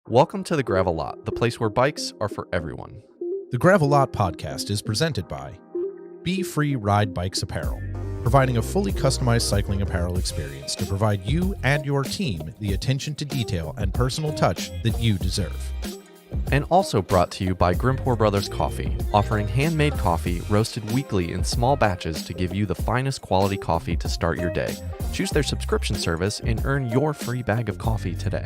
Welcome to the Gravel Lot, the place where bikes are for everyone. The Gravel Lot podcast is presented by Be Free Ride Bikes Apparel, providing a fully customized cycling apparel experience to provide you and your team the attention to detail and personal touch that you deserve. And also brought to you by Grimpour Brothers Coffee, offering handmade coffee roasted weekly in small batches to give you the finest quality coffee to start your day. Choose their subscription service and earn your free bag of coffee today.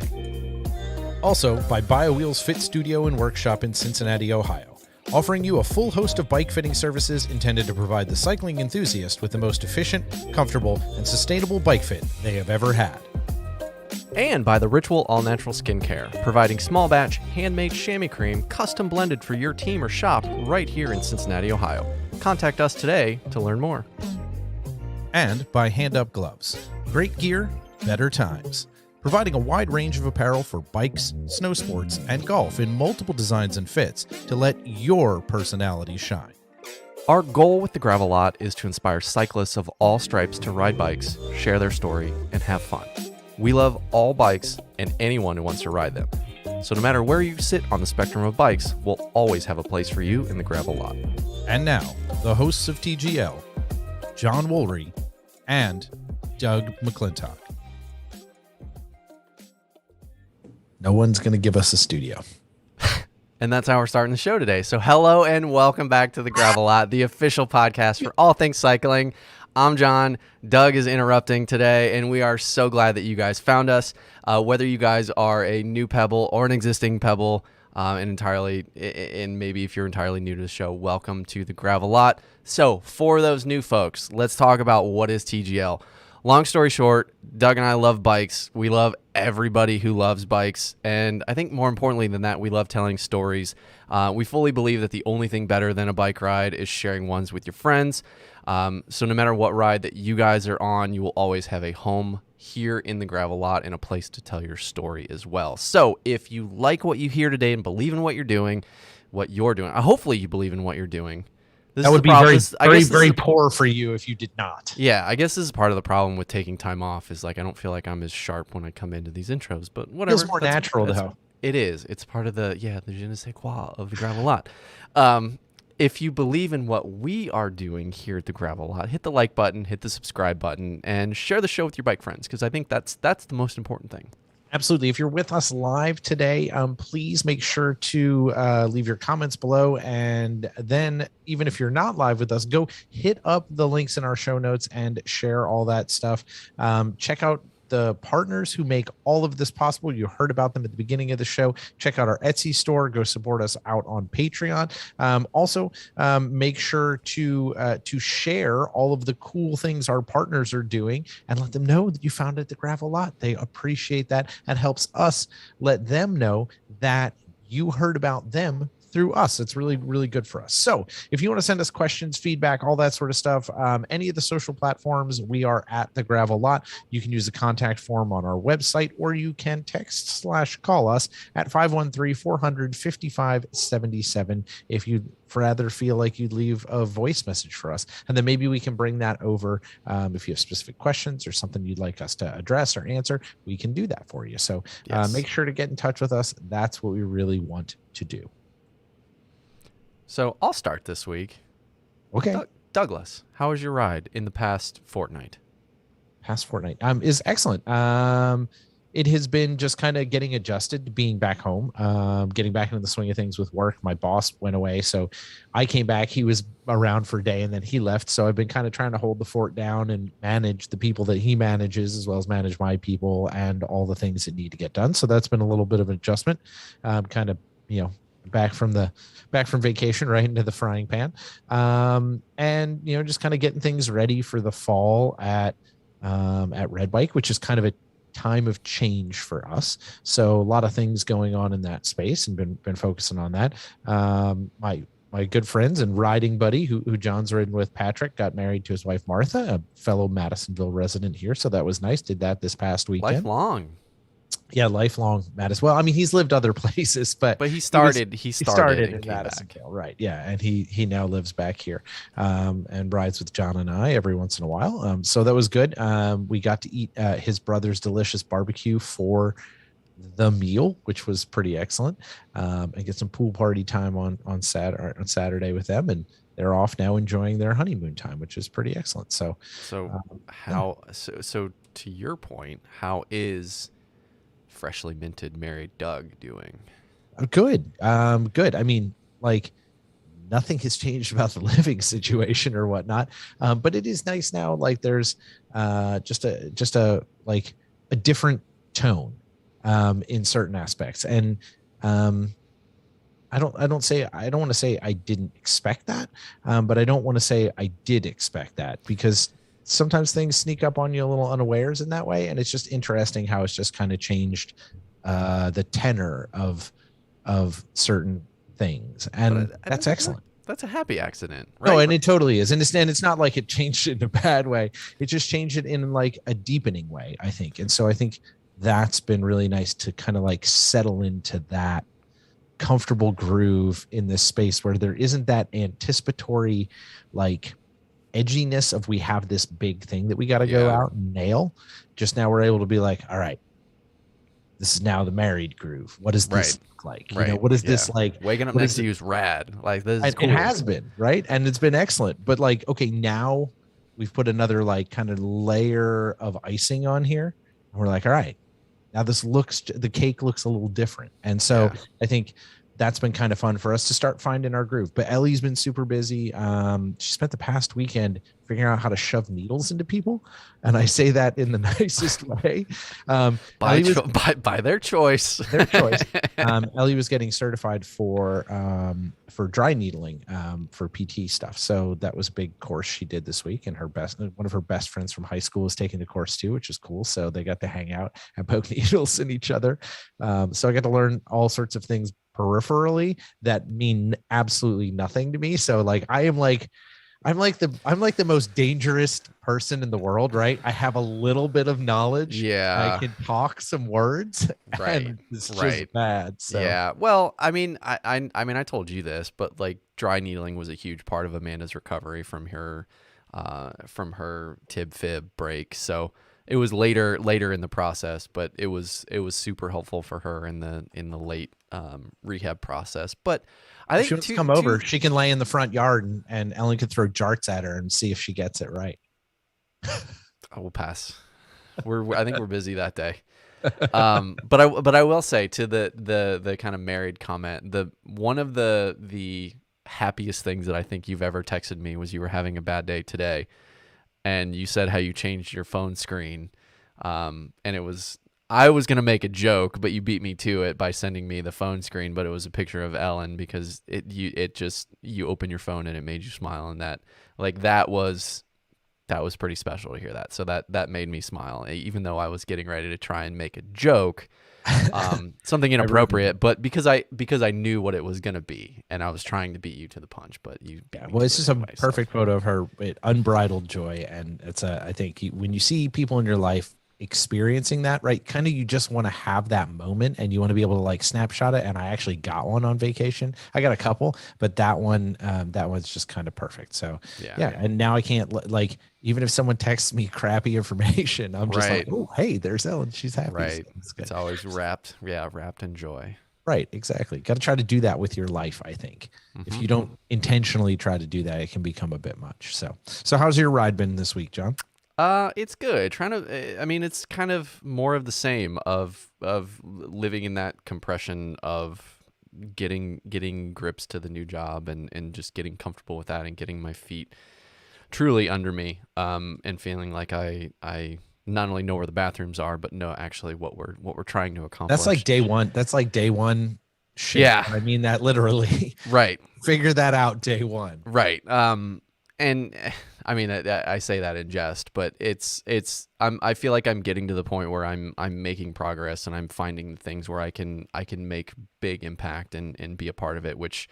Also by BioWheels Fit Studio and Workshop in Cincinnati, Ohio, offering you a full host of bike fitting services intended to provide the cycling enthusiast with the most efficient, comfortable, and sustainable bike fit they have ever had. And by the Ritual All Natural Skincare, providing small batch, handmade chamois cream, custom blended for your team or shop right here in Cincinnati, Ohio. Contact us today to learn more. And by Hand Up Gloves, great gear, better times. Providing a wide range of apparel for bikes, snow sports, and golf in multiple designs and fits to let your personality shine. Our goal with the Gravel Lot is to inspire cyclists of all stripes to ride bikes, share their story, and have fun. We love all bikes and anyone who wants to ride them. So no matter where you sit on the spectrum of bikes, we'll always have a place for you in the Gravel Lot. And now, the hosts of TGL, John Woolry and Doug McClintock. No one's going to give us a studio. And that's how we're starting the show today. So hello and welcome back to the Gravel Lot, the official podcast for all things cycling. I'm John. Doug is interrupting today, and we are so glad that you guys found us. Whether you guys are a new Pebble or an existing Pebble, and maybe if you're entirely new to the show, welcome to the Gravel Lot. So for those new folks, let's talk about what is TGL. Long story short, Doug and I love bikes. We love everybody who loves bikes. And I think more importantly than that, we love telling stories. We fully believe that the only thing better than a bike ride is sharing ones with your friends. So no matter what ride that you guys are on, you will always have a home here in the Gravel Lot and a place to tell your story as well. So if you like what you hear today and believe in what you're doing, hopefully you believe in what you're doing. That would be very poor for you if you did not. Yeah, I guess this is part of the problem with taking time off is like I don't feel like I'm as sharp when I come into these intros, but whatever. It feels more natural, though. It is. It's part of the je ne sais quoi of the Gravel Lot. If you believe in what we are doing here at the Gravel Lot, hit the like button, hit the subscribe button, and share the show with your bike friends because I think that's the most important thing. Absolutely. If you're with us live today, please make sure to leave your comments below. And then even if you're not live with us, go hit up the links in our show notes and share all that stuff. Check out the partners who make all of this possible. You heard about them at the beginning of the show. Check out our Etsy store. Go support us out on Patreon. Also, make sure to share all of the cool things our partners are doing and let them know that you found it at the Gravel Lot. They appreciate that and helps us let them know that you heard about them through us. It's really, really good for us. So if you want to send us questions, feedback, all that sort of stuff, any of the social platforms, we are at the Gravel Lot. You can use the contact form on our website, or you can text/call us at 513-400-5577 if you'd rather feel like you'd leave a voice message for us. And then maybe we can bring that over. If you have specific questions or something you'd like us to address or answer, we can do that for you. So make sure to get in touch with us. That's what we really want to do. So I'll start this week. Okay. Douglas, how was your ride in the past fortnight? Past fortnight is excellent. It has been just kind of getting adjusted to being back home, getting back into the swing of things with work. My boss went away, so I came back. He was around for a day and then he left. So I've been kind of trying to hold the fort down and manage the people that he manages, as well as manage my people and all the things that need to get done. So that's been a little bit of an adjustment, kind of, back from vacation right into the frying pan, and just kind of getting things ready for the fall at Red Bike, which is kind of a time of change for us. So a lot of things going on in that space, and been focusing on that. My good friends and riding buddy who John's ridden with, Patrick, got married to his wife Martha, a fellow Madisonville resident here, so that was nice. Did that this past weekend. Lifelong Matt as well. I mean, he's lived other places, but he started in Madisonville, right? Yeah, and he now lives back here, and rides with John and I every once in a while. So that was good. We got to eat his brother's delicious barbecue for the meal, which was pretty excellent, and get some pool party time on Saturday with them, and they're off now enjoying their honeymoon time, which is pretty excellent. So to your point, how is freshly minted married Doug doing? Good. I mean, like, nothing has changed about the living situation or whatnot. But it is nice now. Like, there's just a different tone in certain aspects. And I don't want to say I didn't expect that, but I don't want to say I did expect that, because sometimes things sneak up on you a little unawares in that way. And it's just interesting how it's just kind of changed the tenor of certain things. And that's excellent. That's a happy accident, right? No, and it totally is. And it's not like it changed it in a bad way. It just changed it in like a deepening way, I think. And so I think that's been really nice to kind of like settle into that comfortable groove in this space where there isn't that anticipatory, like, edginess of we have this big thing that we got to go out and nail. Just now we're able to be like, all right, this is now the married groove. What does this look like? What is this like? Waking up next to you is rad. Like, this is cool. It has been, right? And it's been excellent. But like, okay, now we've put another like kind of layer of icing on here. And we're like, all right, now the cake looks a little different. And so I think that's been kind of fun for us to start finding our groove. But Ellie's been super busy. She spent the past weekend figuring out how to shove needles into people. And I say that in the nicest way. By their choice. Their choice. Ellie was getting certified for dry needling for PT stuff. So that was a big course she did this week. And one of her best friends from high school is taking the course too, which is cool. So they got to hang out and poke needles in each other. So I got to learn all sorts of things peripherally that mean absolutely nothing to me. So like, I'm like the most dangerous person in the world, right? I have a little bit of knowledge. Yeah. I can talk some words. Right. And it's just bad. So. Yeah. Well, I mean, I told you this, but like, dry needling was a huge part of Amanda's recovery from her tib fib break. So it was later in the process, but it was super helpful for her in the late rehab process. But I think she wants to come over. She can lay in the front yard and Ellen can throw jarts at her and see if she gets it right. I will pass. I think we're busy that day. But I will say, to the kind of married comment, one of the happiest things that I think you've ever texted me was you were having a bad day today, and you said how you changed your phone screen And I was gonna make a joke, but you beat me to it by sending me the phone screen. But it was a picture of Ellen because you open your phone and it made you smile, and that was pretty special to hear that. So that made me smile, even though I was getting ready to try and make a joke, something inappropriate, but because I knew what it was gonna be, and I was trying to beat you to the punch, but you beat me Well, to it's it just anyway, a perfect photo of her with unbridled joy, and I think when you see people in your life experiencing that, right, kind of you just want to have that moment, and you want to be able to like snapshot it. And I actually got one on vacation. I got a couple, but that one's just kind of perfect. So yeah, and now I can't like even if someone texts me crappy information, I'm just like, oh hey, there's Ellen, she's happy. Right, So it's always wrapped in joy. Right, exactly. Got to try to do that with your life, I think. If you don't intentionally try to do that, it can become a bit much. So how's your ride been this week, John? It's good. I mean, it's kind of more of the same of living in that compression of getting grips to the new job and just getting comfortable with that and getting my feet truly under me, and feeling like I not only know where the bathrooms are, but know actually what we're trying to accomplish. That's like day one. That's like day one shit. Yeah. I mean that literally. Right. Figure that out day one. Right. And I mean, I say that in jest, but I feel like I'm getting to the point where I'm making progress, and I'm finding things where I can make big impact and be a part of it, which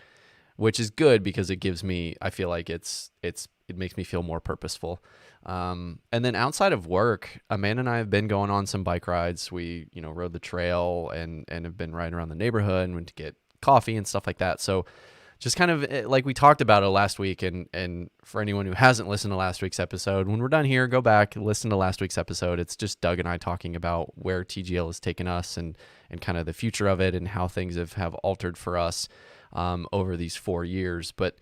is good because it gives me, I feel like it makes me feel more purposeful. And then outside of work, Amanda and I have been going on some bike rides. We, rode the trail and have been riding around the neighborhood and went to get coffee and stuff like that. So just kind of like we talked about it last week. And for anyone who hasn't listened to last week's episode, when we're done here, go back, listen to last week's episode. It's just Doug and I talking about where TGL has taken us and kind of the future of it and how things have altered for us over these 4 years. But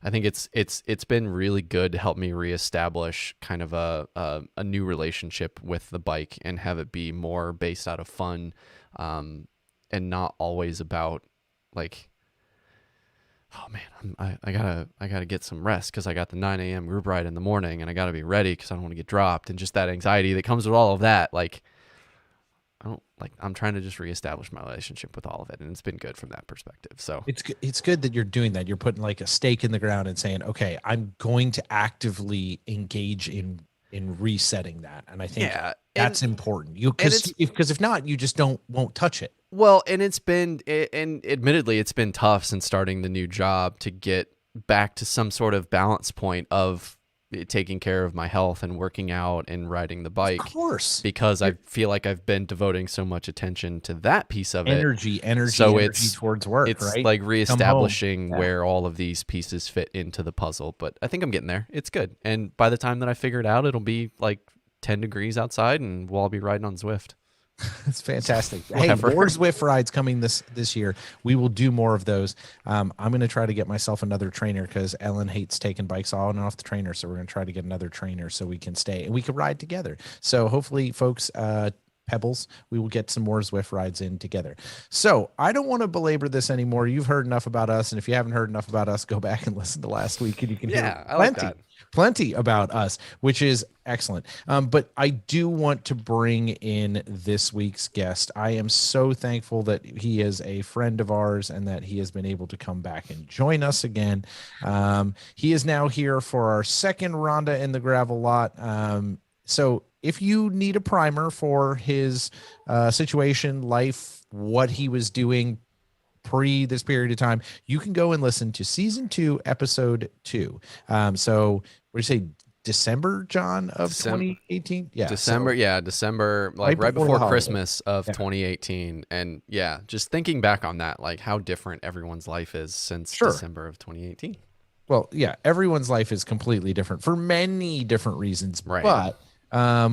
I think it's been really good to help me reestablish kind of a new relationship with the bike and have it be more based out of fun, and not always about like, oh man, I gotta get some rest because I got the 9 a.m. group ride in the morning and I gotta be ready because I don't want to get dropped, and just that anxiety that comes with all of that. Like, I'm trying to just reestablish my relationship with all of it, and it's been good from that perspective. So it's good that you're doing that. You're putting like a stake in the ground and saying, okay, I'm going to actively engage in resetting that. And I think that's important. Because if not, you just won't touch it. Well, and admittedly, it's been tough since starting the new job to get back to some sort of balance point of taking care of my health and working out and riding the bike. Of course. Because I feel like I've been devoting so much attention to that piece of energy towards work. It's right? like reestablishing where all of these pieces fit into the puzzle. But I think I'm getting there. It's good. And by the time that I figure it out, it'll be like 10 degrees outside and we'll all be riding on Zwift. It's fantastic. Hey, more Zwift rides coming this year. We will do more of those. I'm going to try to get myself another trainer because Ellen hates taking bikes on and off the trainer. So we're going to try to get another trainer so we can stay and we can ride together. So hopefully, folks, Pebbles, we will get some more Zwift rides in together. So I don't want to belabor this anymore. You've heard enough about us. And if you haven't heard enough about us, go back and listen to last week and you can hear plenty about us, which is excellent. But I do want to bring in this week's guest. I am so thankful that he is a friend of ours and that he has been able to come back and join us again. He is now here for our second Ronda in the Gravel Lot. So if you need a primer for his situation, life, what he was doing pre this period of time, you can go and listen to season 2, episode 2. So what do you say, December, John, of 2018? Yeah. December, like right before Christmas of 2018. And yeah, just thinking back on that, like how different everyone's life is since December of 2018. Well, yeah, everyone's life is completely different for many different reasons, right? But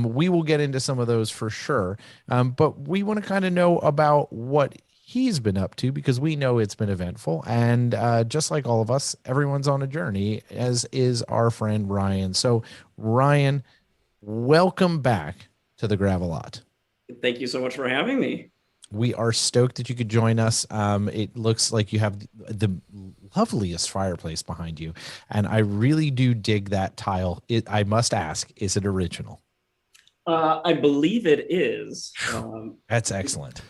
we will get into some of those for sure. But we want to kind of know about what he's been up to because we know it's been eventful. And just like all of us, everyone's on a journey, as is our friend Ryan. So Ryan, welcome back to the Gravel Lot. Thank you so much for having me. We are stoked that you could join us. It looks like you have the loveliest fireplace behind you. And I really do dig that tile. I must ask, is it original? I believe it is. That's excellent.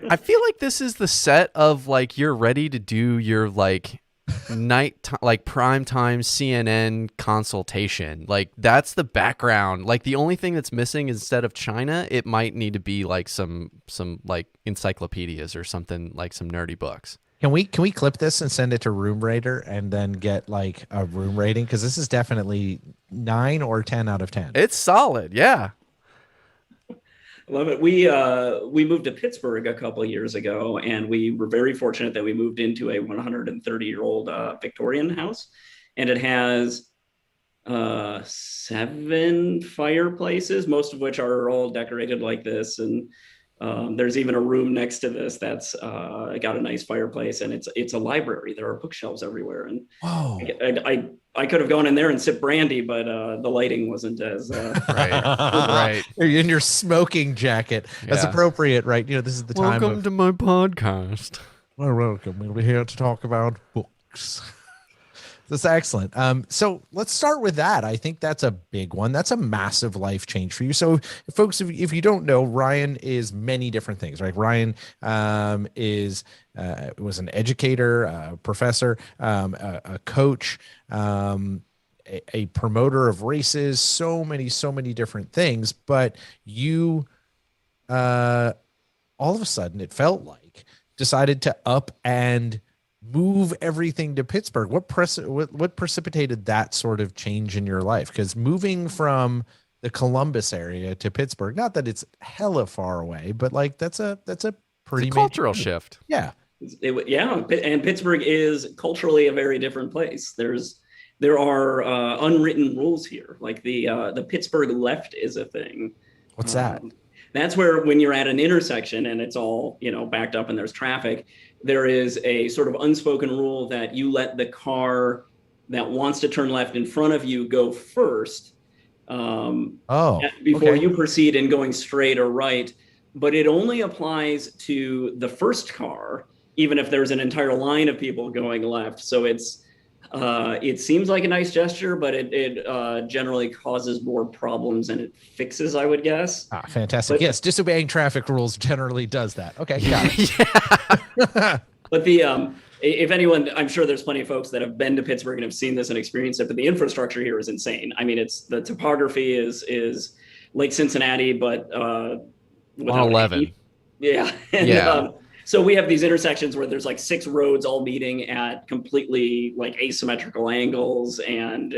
I feel like this is the set of like you're ready to do your like like prime time CNN consultation. Like that's the background. Like the only thing that's missing is instead of China, it might need to be like some like encyclopedias or something, like some nerdy books. Can we clip this and send it to Room Rater and then get like a room rating? Because this is definitely 9 or 10 out of 10. It's solid, yeah. Love it. We moved to Pittsburgh a couple of years ago, and we were very fortunate that we moved into a 130-year-old Victorian house, and it has 7 fireplaces, most of which are all decorated like this, and there's even a room next to this that's got a nice fireplace, and it's a library. There are bookshelves everywhere, and Whoa. I could have gone in there and sipped brandy, but the lighting wasn't as Right. In your smoking jacket. That's Yeah. appropriate, right? You know, this is the time Welcome to my podcast. Well, welcome. We'll be here to talk about books. That's excellent. So let's start with that. I think that's a big one. That's a massive life change for you. So, folks, if you don't know, Ryan is many different things, right? Ryan was an educator, a professor, a coach, a promoter of races, so many different things. But you, all of a sudden, it felt like decided to up and move everything to Pittsburgh. What precipitated that sort of change in your life? Because moving from the Columbus area to Pittsburgh, not that it's hella far away, but like that's a pretty Cultural shift. Yeah. And Pittsburgh is culturally a very different place. There are unwritten rules here. Like the Pittsburgh left is a thing. What's that? That's where when you're at an intersection and it's all, backed up and there's traffic, there is a sort of unspoken rule that you let the car that wants to turn left in front of you go first before you proceed in going straight or right. But it only applies to the first car, even if there's an entire line of people going left. So it seems like a nice gesture, but it generally causes more problems than it fixes, I would guess. Fantastic. Yes, disobeying traffic rules generally does that. Okay, got it. Yeah. But if anyone, I'm sure there's plenty of folks that have been to Pittsburgh and have seen this and experienced it, but the infrastructure here is insane. I mean, the topography is like Cincinnati, but on 11. Yeah. And, so we have these intersections where there's like 6 roads all meeting at completely like asymmetrical angles, and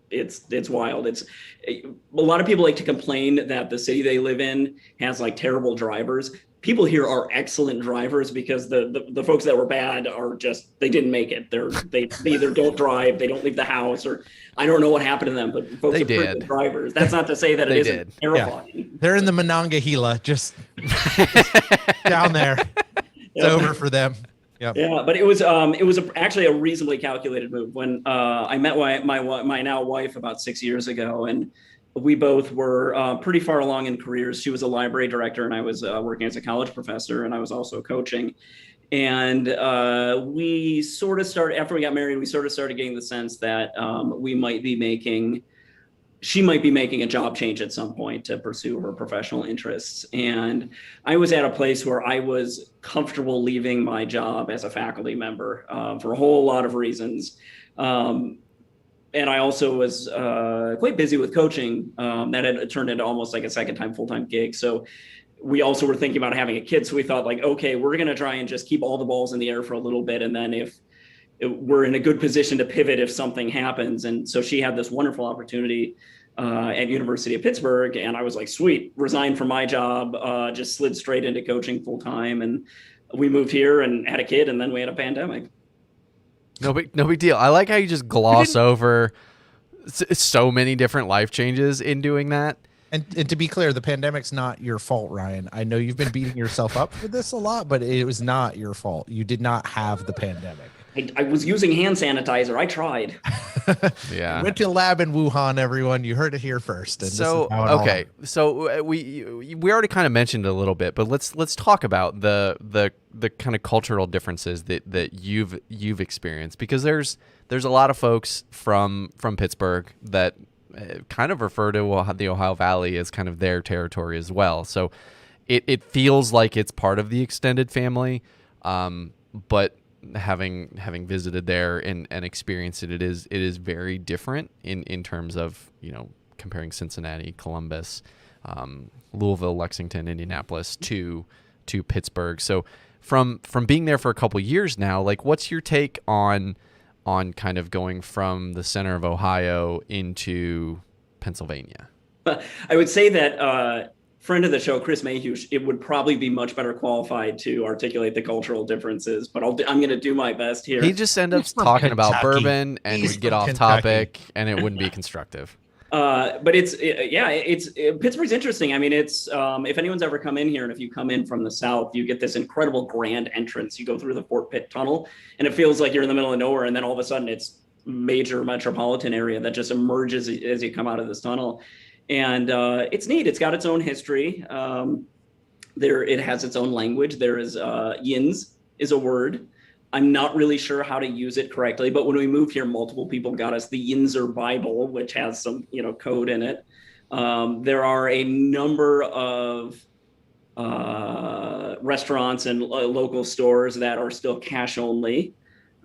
it's wild. A lot of people like to complain that the city they live in has like terrible drivers. People here are excellent drivers because the folks that were bad are just, they didn't make it. They either don't drive, they don't leave the house, or I don't know what happened to them, but folks They are pretty did. good drivers. That's not to say that it isn't terrifying. Yeah. They're in the Monongahela, just down there. It's over for them. Yep. Yeah, but it was actually a reasonably calculated move. When I met my now wife about 6 years ago, and we both were pretty far along in careers. She was a library director, and I was working as a college professor, and I was also coaching. And we sort of started, after we got married, we sort of started getting the sense that she might be making a job change at some point to pursue her professional interests. And I was at a place where I was comfortable leaving my job as a faculty member for a whole lot of reasons. And I also was quite busy with coaching. That had turned into almost like a second-time full-time gig. So we also were thinking about having a kid. So we thought like, okay, we're going to try and just keep all the balls in the air for a little bit. And then if we're in a good position to pivot if something happens. And so she had this wonderful opportunity at University of Pittsburgh. And I was like, sweet, resigned from my job, just slid straight into coaching full-time. And we moved here and had a kid, and then we had a pandemic. No big deal. I like how you just gloss over so many different life changes in doing that. And to be clear, the pandemic's not your fault, Ryan. I know you've been beating yourself up for this a lot, but it was not your fault. You did not have the pandemic. I was using hand sanitizer. I tried. Yeah. Went to a lab in Wuhan, everyone. You heard it here first. And So okay, so we already kind of mentioned it a little bit, but let's talk about the kind of cultural differences that you've experienced, because there's a lot of folks from Pittsburgh that kind of refer to the Ohio Valley as kind of their territory as well. So it feels like it's part of the extended family, but having visited there and experienced it, it is very different in terms of, comparing Cincinnati, Columbus, Louisville, Lexington, Indianapolis to Pittsburgh. So from being there for a couple years now, like, what's your take on kind of going from the center of Ohio into Pennsylvania? I would say that friend of the show, Chris Mayhew, it would probably be much better qualified to articulate the cultural differences, but I'm going to do my best here. He just end up talking about bourbon, and we'd get off topic, and it wouldn't be constructive. But Pittsburgh's interesting. I mean, it's if anyone's ever come in here, and if you come in from the south, you get this incredible grand entrance. You go through the Fort Pitt Tunnel, and it feels like you're in the middle of nowhere, and then all of a sudden it's major metropolitan area that just emerges as you come out of this tunnel. And it's neat. It's got its own history. It has its own language. There is yins is a word. I'm not really sure how to use it correctly, but when we moved here, multiple people got us the Yinzer Bible, which has some, code in it. There are a number of restaurants and local stores that are still cash only.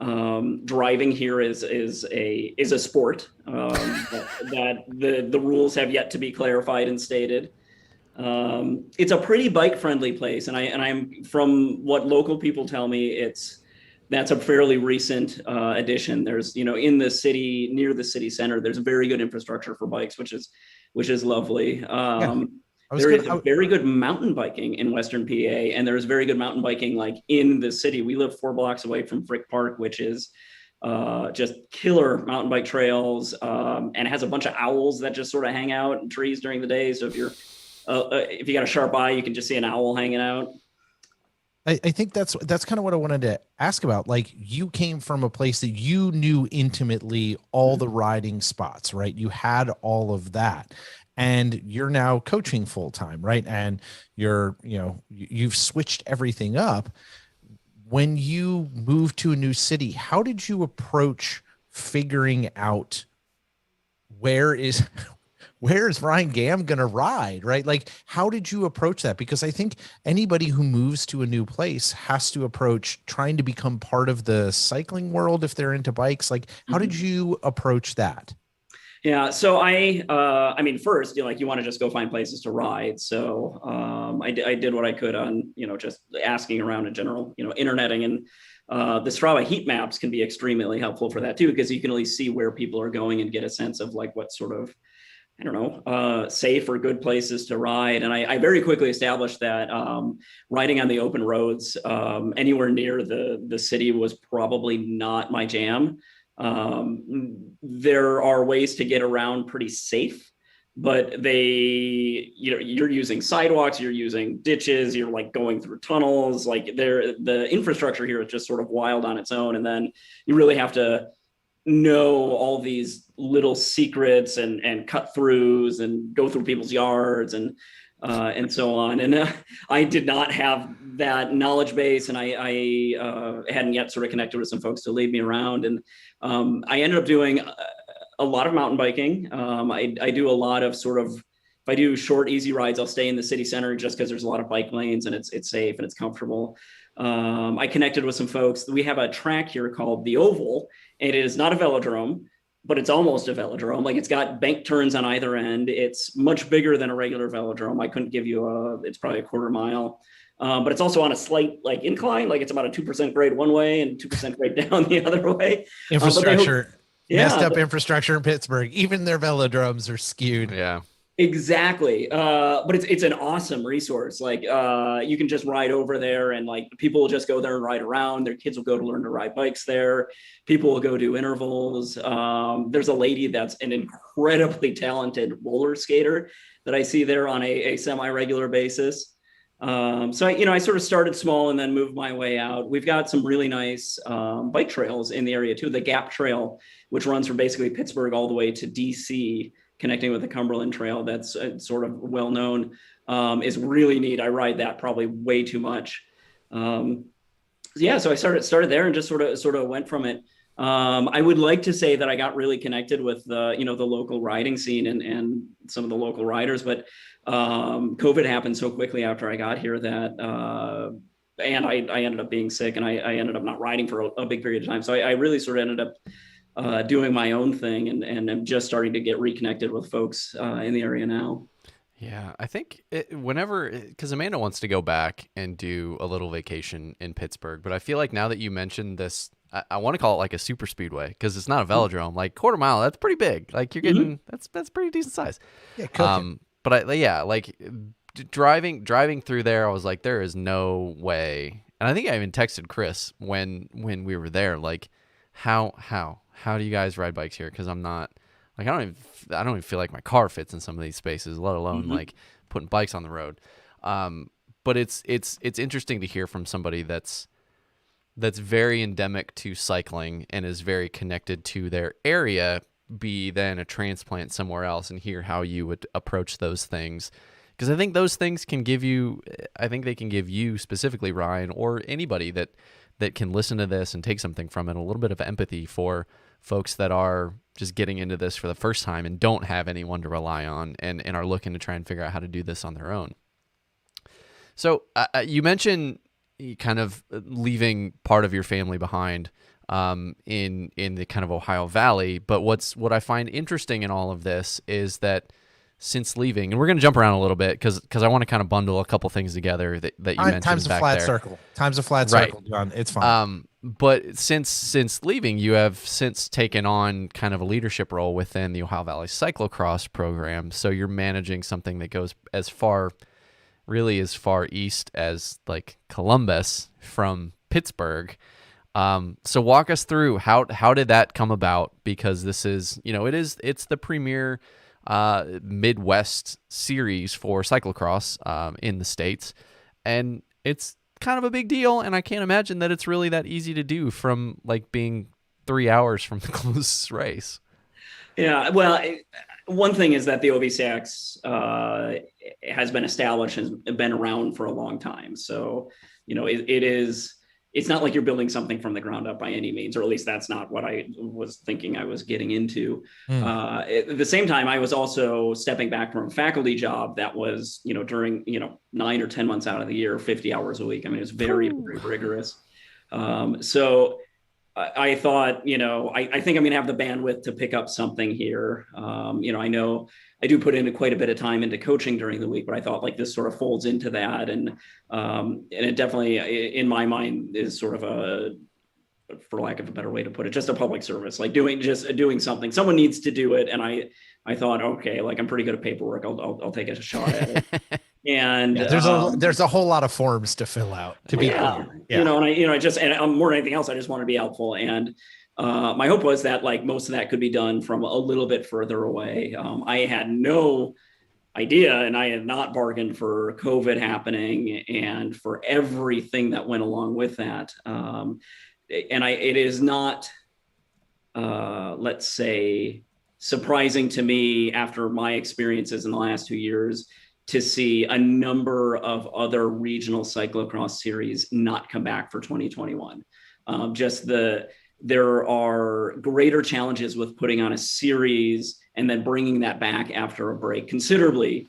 Driving here is a sport that the rules have yet to be clarified and stated. It's a pretty bike friendly place, and I'm from what local people tell me, that's a fairly recent addition. There's, in the city, near the city center, there's very good infrastructure for bikes, which is lovely. There is very good mountain biking in Western PA, and there's very good mountain biking like in the city. We live 4 blocks away from Frick Park, which is just killer mountain bike trails, and has a bunch of owls that just sort of hang out in trees during the day. So if you got a sharp eye, you can just see an owl hanging out. I think that's kind of what I wanted to ask about. Like, you came from a place that you knew intimately all the riding spots, right? You had all of that, and you're now coaching full time, right? And you've switched everything up. When you moved to a new city, how did you approach figuring out where is Ryan Gamm going to ride, right? Like, how did you approach that? Because I think anybody who moves to a new place has to approach trying to become part of the cycling world if they're into bikes. Like, how did you approach that? Yeah. So I mean, first, you want to just go find places to ride. So I did what I could on, just asking around in general, interneting, and the Strava heat maps can be extremely helpful for that too, because you can at least see where people are going and get a sense of like what sort of, safe or good places to ride. And I very quickly established that riding on the open roads anywhere near the city was probably not my jam. There are ways to get around pretty safe, but you're using sidewalks, you're using ditches, you're like going through tunnels, like the infrastructure here is just sort of wild on its own. And then you really have to know all these little secrets and cut throughs and go through people's yards and so on. And I did not have that knowledge base, and I hadn't yet sort of connected with some folks to lead me around. And I ended up doing a lot of mountain biking. I do a lot of if I do short, easy rides, I'll stay in the city center just because there's a lot of bike lanes and it's safe and it's comfortable. I connected with some folks. We have a track here called the Oval, and it is not a velodrome, but it's almost a velodrome. Like, it's got bank turns on either end. It's much bigger than a regular velodrome. I couldn't give you it's probably a quarter mile. But it's also on a slight incline, like it's about a 2% grade one way and 2% grade down the other way. Infrastructure, messed up infrastructure in Pittsburgh. Even their velodromes are skewed. Yeah. Exactly. But it's an awesome resource. Like, you can just ride over there, and like people will just go there and ride around. Their kids will go to learn to ride bikes there. People will go do intervals. There's a lady that's an incredibly talented roller skater that I see there on a semi-regular basis. So I sort of started small and then moved my way out. We've got some really nice bike trails in the area too. The Gap Trail, which runs from basically Pittsburgh all the way to DC, connecting with the Cumberland Trail, that's sort of well known, is really neat. I ride that probably way too much. So I started there and just sort of went from it. I would like to say that I got really connected with the, the local riding scene and some of the local riders, but COVID happened so quickly after I got here that, and I ended up being sick, and I ended up not riding for a big period of time. So I really sort of ended up doing my own thing, and I'm just starting to get reconnected with folks in the area now. Yeah, I think because Amanda wants to go back and do a little vacation in Pittsburgh, but I feel like now that you mentioned this, I want to call it like a super speedway because it's not a velodrome. Like quarter mile, that's pretty big. Like you're getting that's pretty decent size. Yeah, cooking. But like driving through there, I was like, there is no way. And I think I even texted Chris when we were there, like, how do you guys ride bikes here? Because I'm not. Like I don't even feel like my car fits in some of these spaces, let alone like putting bikes on the road. But it's interesting to hear from somebody that's very endemic to cycling and is very connected to their area, be then a transplant somewhere else, and hear how you would approach those things. Because I think those things can give you, I think they can give you specifically, Ryan, or anybody that can listen to this and take something from it, a little bit of empathy for folks that are just getting into this for the first time and don't have anyone to rely on and are looking to try and figure out how to do this on their own. So you mentioned kind of leaving part of your family behind in the kind of Ohio Valley, but what I find interesting in all of this is that since leaving, and we're going to jump around a little bit because I want to kind of bundle a couple things together that you mentioned time's back a flat there. circle. Time's a flat Right. circle, John. It's fine. But since leaving, you have since taken on kind of a leadership role within the Ohio Valley Cyclocross program. So you're managing something that goes as far east as like Columbus from Pittsburgh. So walk us through how did that come about? Because this is, it's the premier Midwest series for cyclocross in the States, and it's kind of a big deal, and I can't imagine that it's really that easy to do from like being 3 hours from the closest race. Yeah, well, one thing is that the OVCX has been established, has been around for a long time. So, it's not like you're building something from the ground up by any means, or at least that's not what I was thinking I was getting into. At the same time, I was also stepping back from a faculty job that was, during, 9 or 10 months out of the year, 50 hours a week. I mean, it was very, very rigorous. So I thought, I think I'm going to have the bandwidth to pick up something here. I know I do put in quite a bit of time into coaching during the week, but I thought like this sort of folds into that. And it definitely, in my mind, is sort of for lack of a better way to put it, just a public service, like doing something. Someone needs to do it. And I thought, okay, like I'm pretty good at paperwork. I'll take a shot at it. And there's a whole lot of forms to fill out, to be clear. Yeah. And more than anything else, I just want to be helpful. And my hope was that like most of that could be done from a little bit further away. I had no idea, and I had not bargained for COVID happening and for everything that went along with that. It is not, let's say, surprising to me after my experiences in the last 2 years to see a number of other regional cyclocross series not come back for 2021. There are greater challenges with putting on a series and then bringing that back after a break, considerably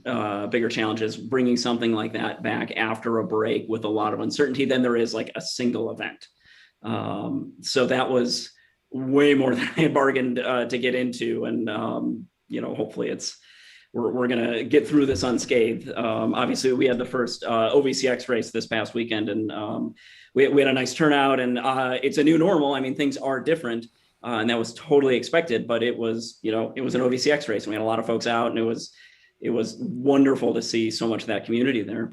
bigger challenges bringing something like that back after a break with a lot of uncertainty than there is like a single event. So that was way more than I had bargained to get into. And, hopefully we're going to get through this unscathed. Obviously we had the first OVCX race this past weekend, and we had a nice turnout, and it's a new normal. I mean, things are different, and that was totally expected, but it was an OVCX race, and we had a lot of folks out, and it was wonderful to see so much of that community there.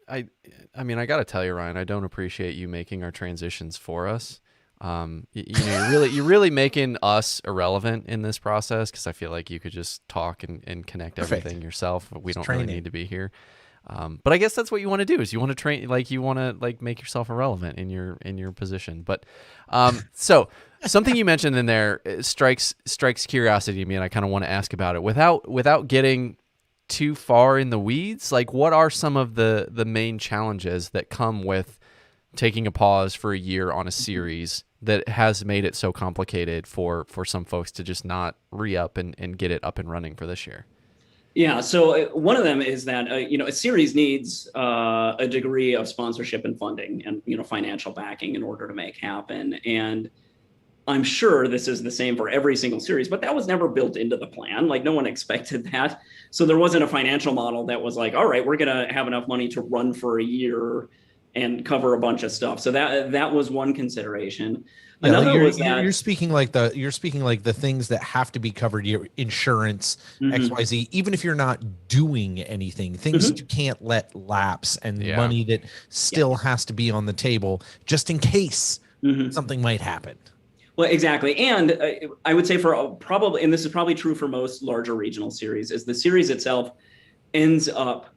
I mean, I got to tell you, Ryan, I don't appreciate you making our transitions for us. You're really making us irrelevant in this process, because I feel like you could just talk and connect everything yourself. We don't really need to be here. But I guess that's what you want to do, is you want to train, like you want to like make yourself irrelevant in your position. But so something you mentioned in there strikes curiosity to me, and I kind of want to ask about it without getting too far in the weeds. Like, what are some of the main challenges that come with taking a pause for a year on a series that has made it so complicated for some folks to just not re-up and get it up and running for this year? Yeah, so one of them is that a series needs a degree of sponsorship and funding and financial backing in order to make happen. And I'm sure this is the same for every single series, but that was never built into the plan. Like no one expected that. So there wasn't a financial model that was like, all right, we're going to have enough money to run for a year and cover a bunch of stuff. So that was one consideration. Yeah, Another like was that you're speaking like the things that have to be covered, your insurance, XYZ, even if you're not doing anything, things you can't let lapse, and money that still has to be on the table just in case something might happen. Well, exactly. And I would say for probably, and this is probably true for most larger regional series, is the series itself ends up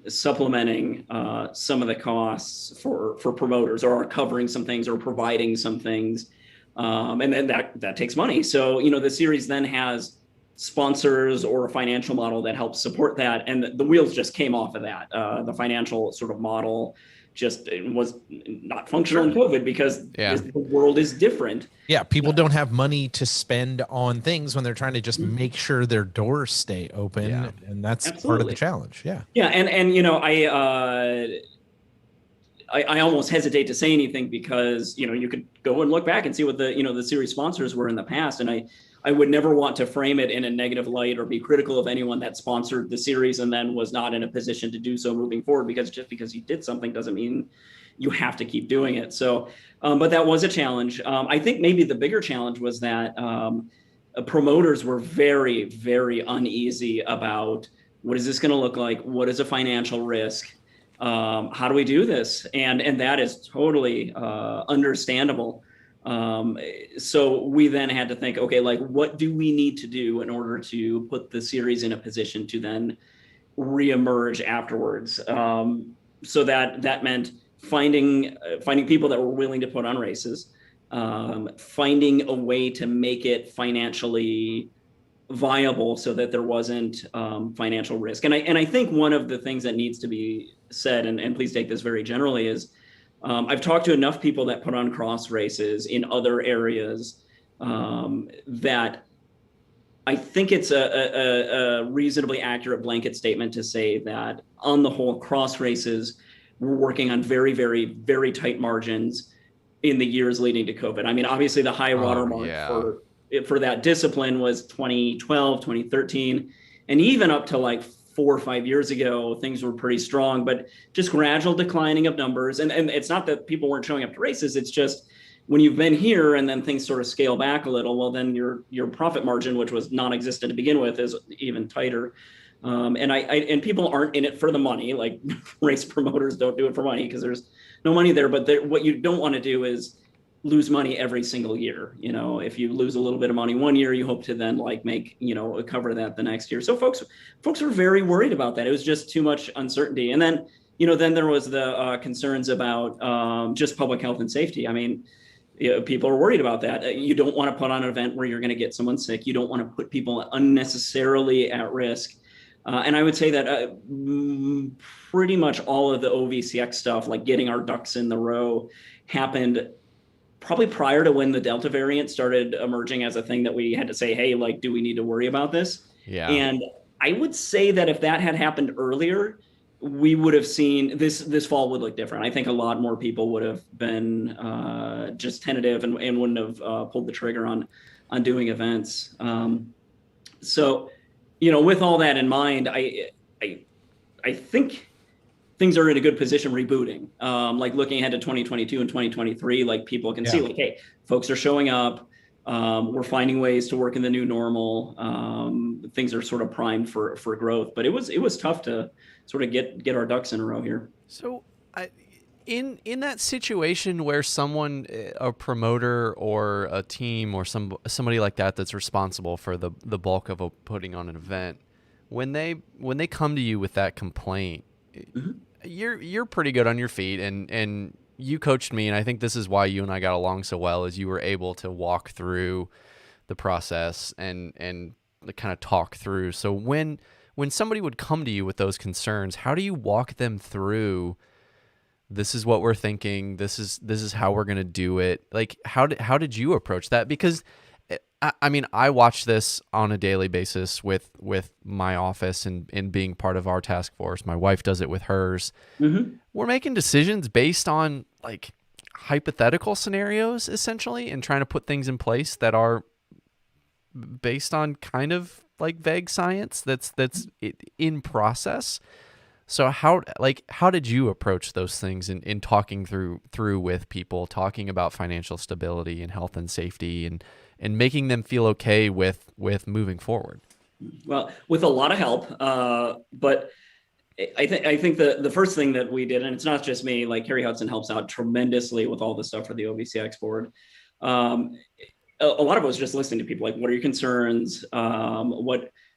supplementing some of the costs for promoters, or covering some things or providing some things. And then that takes money. So, the series then has sponsors or a financial model that helps support that. And the wheels just came off of that. The financial sort of model just was not functional in COVID because the world is different. Yeah, people don't have money to spend on things when they're trying to just make sure their doors stay open, and that's part of the challenge. Yeah, and I almost hesitate to say anything because you could go and look back and see what the series sponsors were in the past, and I would never want to frame it in a negative light or be critical of anyone that sponsored the series and then was not in a position to do so moving forward, because just because you did something doesn't mean you have to keep doing it. So, but that was a challenge. I think maybe the bigger challenge was that promoters were very, very uneasy about what is this going to look like? What is a financial risk? How do we do this? And that is totally understandable. So we then had to think, okay, like what do we need to do in order to put the series in a position to then reemerge afterwards? So that meant finding people that were willing to put on races, finding a way to make it financially viable so that there wasn't financial risk. And I think one of the things that needs to be said, and please take this very generally, is I've talked to enough people that put on cross races in other areas that I think it's a reasonably accurate blanket statement to say that on the whole, cross races were working on very, very, very tight margins in the years leading to COVID. I mean, obviously the high watermark for that discipline was 2012, 2013, and even up to like 4 or 5 years ago, things were pretty strong, but just gradual declining of numbers. And it's not that people weren't showing up to races. It's just when you've been here and then things sort of scale back a little, well, then your profit margin, which was non-existent to begin with, is even tighter. And people aren't in it for the money. Like race promoters don't do it for money because there's no money there. But what you don't want to do is lose money every single year. If you lose a little bit of money one year, you hope to then make, cover that the next year. So folks were very worried about that. It was just too much uncertainty. And then, then there was the concerns about just public health and safety. I mean, people are worried about that. You don't want to put on an event where you're going to get someone sick. You don't want to put people unnecessarily at risk. And I would say that pretty much all of the OVCX stuff, like getting our ducks in the row, happened probably prior to when the Delta variant started emerging as a thing that we had to say, hey, do we need to worry about this? Yeah. And I would say that if that had happened earlier, we would have seen this fall would look different. I think a lot more people would have been just tentative and wouldn't have pulled the trigger on doing events. So, with all that in mind, I think things are in a good position rebooting. Looking ahead to 2022 and 2023, people can see hey, folks are showing up. We're finding ways to work in the new normal. Things are sort of primed for growth, but it was tough to sort of get our ducks in a row here. So in that situation where someone, a promoter or a team or somebody like that's responsible for the bulk of putting on an event, when they come to you with that complaint, you're pretty good on your feet, and you coached me, and I think this is why you and I got along so well, is you were able to walk through the process and kind of talk through. So when somebody would come to you with those concerns, how do you walk them through this is what we're thinking. This is how we're going to do it. Like, how did you approach that? Because I mean, I watch this on a daily basis with my office and being part of our task force. My wife does it with hers. Mm-hmm. We're making decisions based on like hypothetical scenarios essentially, and trying to put things in place that are based on kind of like vague science that's in process. So how did you approach those things in talking through with people, talking about financial stability and health and safety and making them feel okay with moving forward? Well, with a lot of help, but I think the first thing that we did, and it's not just me, like Carrie Hudson helps out tremendously with all the stuff for the OVCX board. A lot of it was just listening to people, like, what are your concerns?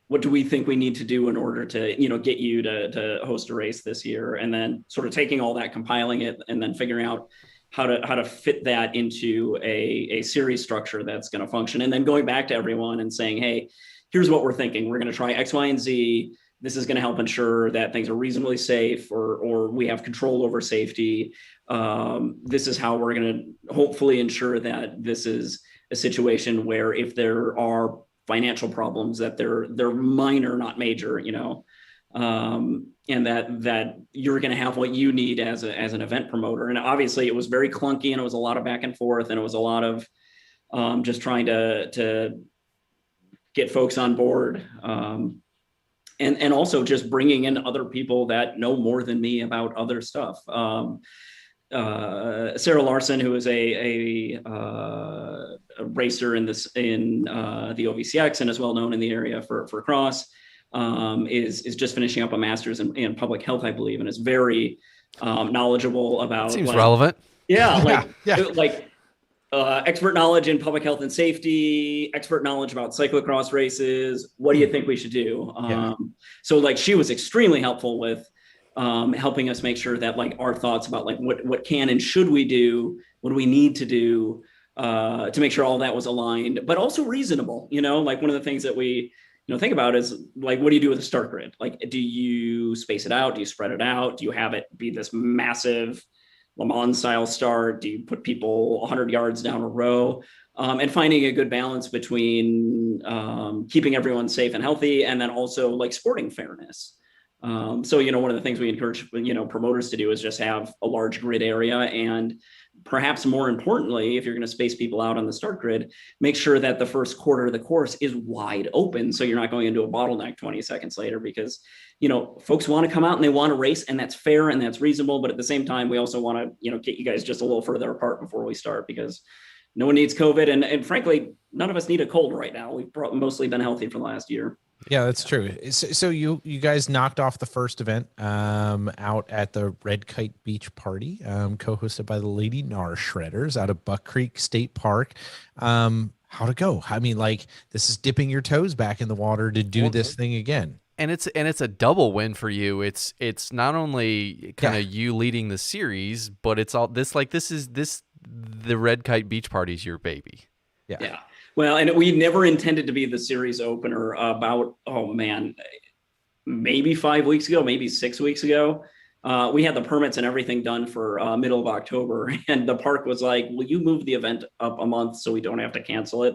What do we think we need to do in order to, get you to host a race this year? And then sort of taking all that, compiling it, and then figuring out how to fit that into a series structure that's going to function. And then going back to everyone and saying, hey, here's what we're thinking. We're going to try X, Y, and Z. This is going to help ensure that things are reasonably safe, or we have control over safety. This is how we're going to hopefully ensure that this is a situation where if there are financial problems, that they're minor, not major, and that you're going to have what you need as an event promoter. And obviously it was very clunky, and it was a lot of back and forth, and it was a lot of just trying to get folks on board. And also just bringing in other people that know more than me about other stuff. Sarah Larson, who is a racer in the OVCX and is well known in the area for cross, is just finishing up a master's in public health, I believe, and is very knowledgeable about. Seems relevant. Yeah, expert knowledge in public health and safety, expert knowledge about cyclocross races. What do you think we should do? So like she was extremely helpful with helping us make sure that like our thoughts about like what can and should we do, what do we need to do to make sure all that was aligned, but also reasonable. Like one of the things that we think about is like, what do you do with a start grid? Like, do you space it out? Do you spread it out? Do you have it be this massive Le Mans style start? Do you put people 100 yards down a row? And finding a good balance between keeping everyone safe and healthy, and then also like sporting fairness. So, one of the things we encourage, promoters to do is just have a large grid area, and perhaps more importantly, if you're going to space people out on the start grid, make sure that the first quarter of the course is wide open. So you're not going into a bottleneck 20 seconds later, because, folks want to come out and they want to race, and that's fair and that's reasonable. But at the same time, we also want to, get you guys just a little further apart before we start, because no one needs COVID. And frankly, none of us need a cold right now. We've mostly been healthy for the last year. Yeah, that's true. So you guys knocked off the first event out at the Red Kite Beach Party, co-hosted by the Lady Nar Shredders out of Buck Creek State Park. How'd it go? I mean, like, this is dipping your toes back in the water to do this thing again. And it's a double win for you. It's not only kind of you leading the series, but it's all this, like, the Red Kite Beach Party's your baby. Yeah. Well, and we never intended to be the series opener about, maybe 5 weeks ago, maybe 6 weeks ago. We had the permits and everything done for middle of October, and the park was like, will you move the event up a month so we don't have to cancel it?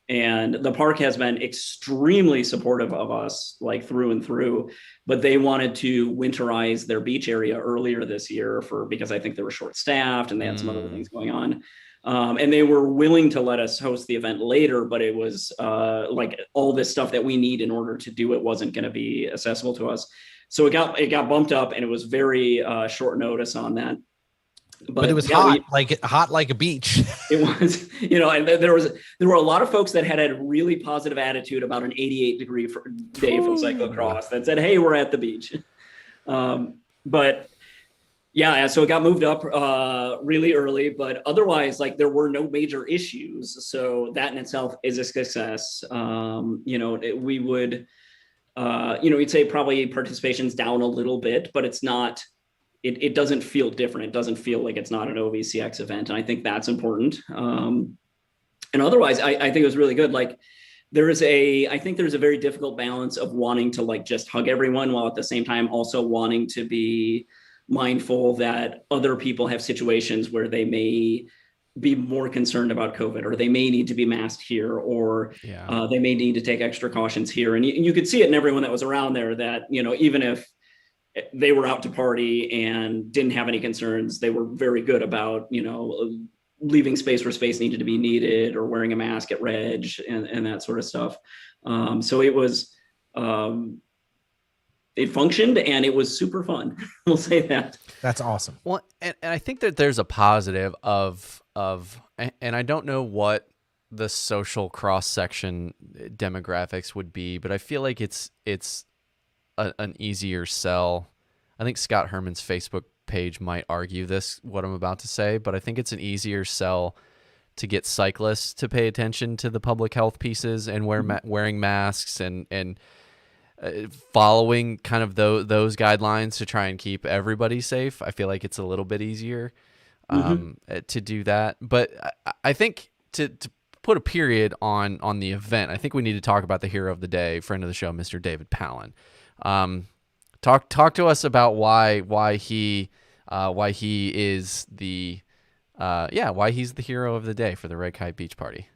And the park has been extremely supportive of us, like through and through, but they wanted to winterize their beach area earlier this year because I think they were short staffed and they had some other things going on. And they were willing to let us host the event later, but it was like all this stuff that we need in order to do it wasn't going to be accessible to us. So it got bumped up, and it was very short notice on that. But it was hot like a beach. It was, and there were a lot of folks that had a really positive attitude about an 88-degree day from cyclocross that said, hey, we're at the beach. But yeah, so it got moved up really early, but otherwise, like, there were no major issues. So that in itself is a success. We would, you'd say probably participation's down a little bit, but it's not, it doesn't feel different. It doesn't feel like it's not an OVCX event. And I think that's important. And otherwise, I think it was really good. Like, I think there's a very difficult balance of wanting to like just hug everyone while at the same time also wanting to be mindful that other people have situations where they may be more concerned about COVID, or they may need to be masked here, or they may need to take extra cautions here. And you could see it in everyone that was around there that, even if they were out to party and didn't have any concerns, they were very good about, leaving space where space needed to be needed, or wearing a mask at reg and that sort of stuff. So it was, it functioned, and it was super fun. We'll say that. That's awesome. Well, and I think that there's a positive of, and I don't know what the social cross section demographics would be, but I feel like it's an easier sell. I think Scott Herman's Facebook page might argue this, what I'm about to say, but I think it's an easier sell to get cyclists to pay attention to the public health pieces and wearing masks and following kind of those guidelines to try and keep everybody safe. I feel like it's a little bit easier to do that. But I think to put a period on the event, I think we need to talk about the hero of the day, friend of the show, Mr. David Palin. Talk to us about why he is the why he's the hero of the day for the Red Kite Beach Party.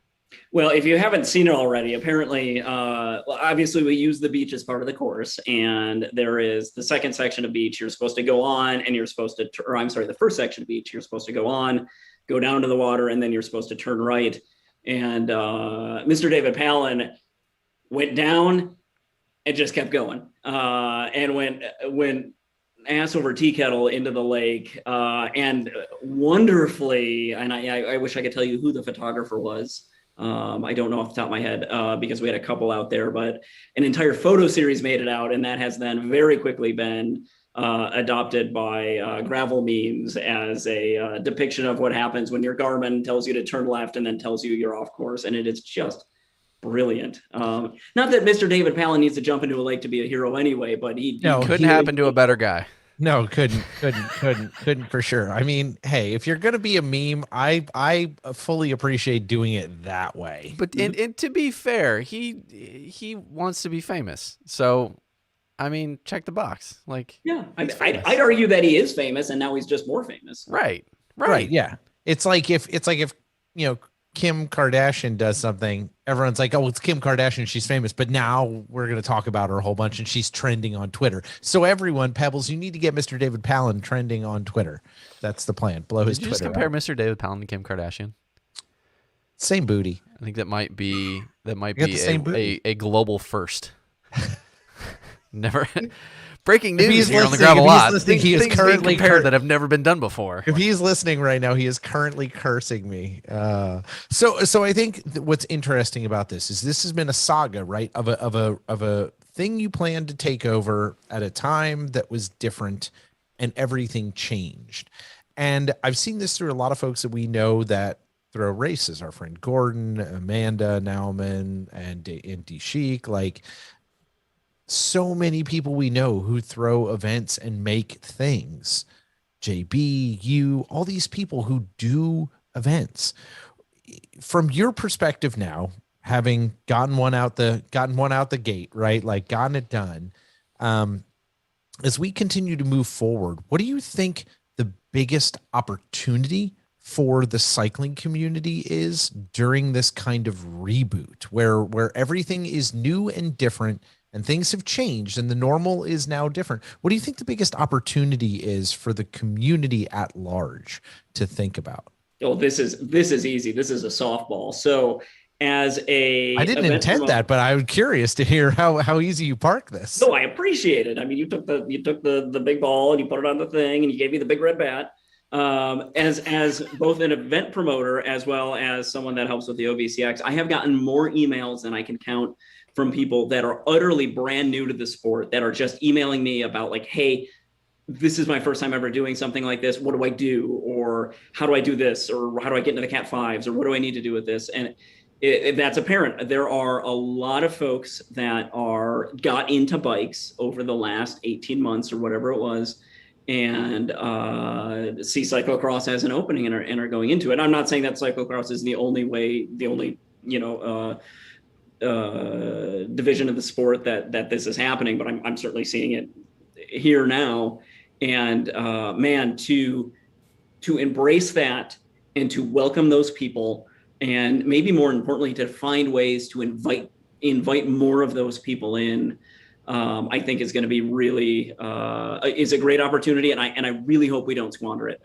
Well, if you haven't seen it already, apparently, obviously we use the beach as part of the course, and there is the second section of beach you're supposed to go on, and you're supposed to, the first section of beach you're supposed to go on, go down to the water, and then you're supposed to turn right. And Mr. David Palin went down and just kept going, and went ass over tea kettle into the lake, and wonderfully, and I wish I could tell you who the photographer was. I don't know off the top of my head, because we had a couple out there, but an entire photo series made it out, and that has then very quickly been adopted by gravel memes as a depiction of what happens when your Garmin tells you to turn left and then tells you you're off course, and it is just brilliant. Not that Mr. David Palin needs to jump into a lake to be a hero anyway, but he couldn't happen to a better guy. No, couldn't for sure. I mean, hey, if you're gonna be a meme, I fully appreciate doing it that way. But and to be fair, he wants to be famous. So, I mean, check the box. Like, yeah, I'd argue that he is famous, and now he's just more famous. Right. Yeah, it's like if Kim Kardashian does something, everyone's like, oh, it's Kim Kardashian, she's famous, but now we're going to talk about her a whole bunch, and she's trending on Twitter. So everyone, Pebbles, you need to get Mr. David Palin trending on Twitter. That's the plan. Blow his Did you Twitter just compare out. Mr. David Palin to Kim Kardashian? Same booty. I think that might be a global first. Never. Breaking news here on the Gravel Lot. Things being compared that have never been done before. If he's listening right now, he is currently cursing me. So I think what's interesting about this has been a saga, right? Of a thing you planned to take over at a time that was different, and everything changed. And I've seen this through a lot of folks that we know that throw races. Our friend Gordon, Amanda Nauman, and D Chic, like. So many people we know who throw events and make things. JB, you, all these people who do events. From your perspective now, having gotten one out the gate, right? Like gotten it done. As we continue to move forward, what do you think the biggest opportunity for the cycling community is during this kind of reboot where everything is new and different? And things have changed, and the normal is now different. What do you think the biggest opportunity is for the community at large to think about? Oh, this is easy. This is a softball. So, I didn't intend that, but I'm curious to hear how easy you park this. No, I appreciate it. I mean, you took the big ball and you put it on the thing, and you gave me the big red bat. As both an event promoter as well as someone that helps with the OVCX, I have gotten more emails than I can count from people that are utterly brand new to the sport, that are just emailing me about like, hey, this is my first time ever doing something like this. What do I do? Or how do I do this? Or how do I get into the Cat 5s? Or what do I need to do with this? And that's apparent. There are a lot of folks that got into bikes over the last 18 months or whatever it was, and see cyclocross as an opening and are going into it. I'm not saying that cyclocross is the only division of the sport that this is happening, but I'm certainly seeing it here now. And man, to embrace that and to welcome those people, and maybe more importantly, to find ways to invite more of those people in, I think is going to be really is a great opportunity, and I really hope we don't squander it.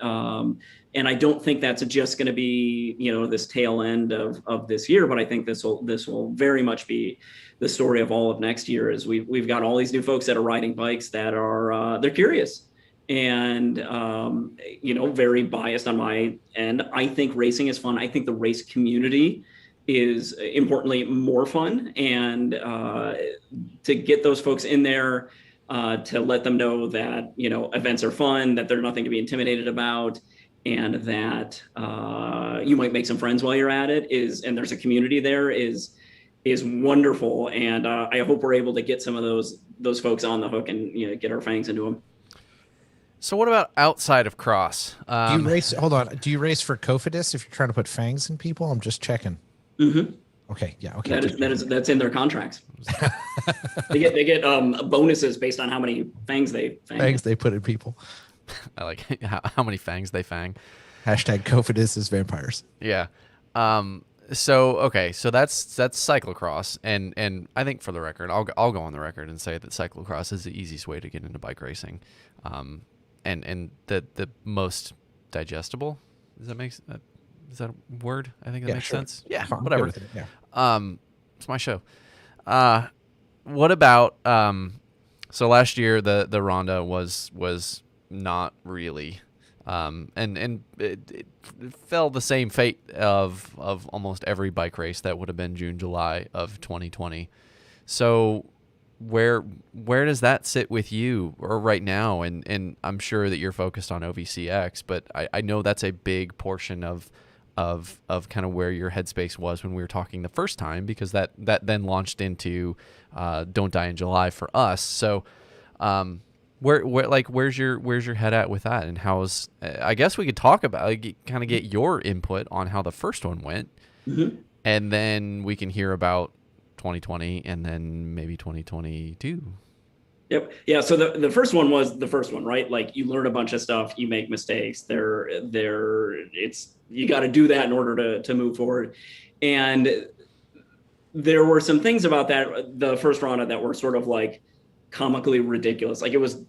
And I don't think that's just going to be, you know, this tail end of this year, but I think this will very much be the story of all of next year. Is we've got all these new folks that are riding bikes that are they're curious and you know, very biased on my end. I think racing is fun. I think the race community is importantly more fun, and to get those folks in there, to let them know that, you know, events are fun, that they're nothing to be intimidated about, and that you might make some friends while you're at it, and there's a community there, is wonderful. And I hope we're able to get some of those folks on the hook and, you know, get our fangs into them. So what about outside of cross? Do you race? Hold on. Do you race for Cofidis if you're trying to put fangs in people? I'm just checking. Mm-hmm. Okay. Yeah. Okay. That's in their contracts. they get bonuses based on how many fangs they put in people. I like how many fangs they fang. Hashtag Cofidis is vampires. Yeah. So that's cyclocross, and I think, for the record, I'll go on the record and say that cyclocross is the easiest way to get into bike racing, and the most digestible. Does that make sense? Is that a word? I think that makes sense. Yeah, whatever. Yeah. It's my show. What about so last year the Ronda was not really, and it fell the same fate of almost every bike race that would have been June, July of 2020. So where does that sit with you or right now? And I'm sure that you're focused on OVCX, but I know that's a big portion of kind of where your headspace was when we were talking the first time, because that then launched into Don't Die in July for us. So where's your head at with that, and how's, I guess we could talk about, kind of get your input on how the first one went, mm-hmm. and then we can hear about 2020 and then maybe 2022. Yep. Yeah. So the first one was the first one, right? Like, you learn a bunch of stuff, you make mistakes. You got to do that in order to move forward. And there were some things about the first Ronda that were sort of like comically ridiculous. Like, it was,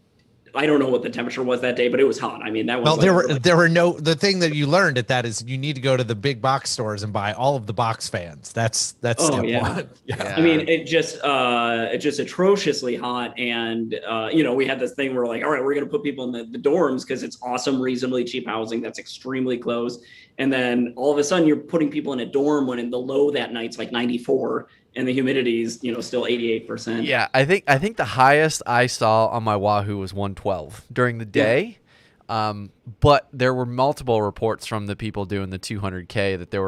I don't know what the temperature was that day, but it was hot. I mean, that was the thing that you learned at that is you need to go to the big box stores and buy all of the box fans. That's step one. Yeah. I mean, it's just atrociously hot. And, you know, we had this thing where, like, all right, we're going to put people in the dorms because it's awesome, reasonably cheap housing that's extremely close. And then all of a sudden you're putting people in a dorm when in the low that night's like 94 and the humidity is, you know, still 88%. Yeah. I think the highest I saw on my Wahoo was 112 during the day. Yeah. But there were multiple reports from the people doing the 200K that there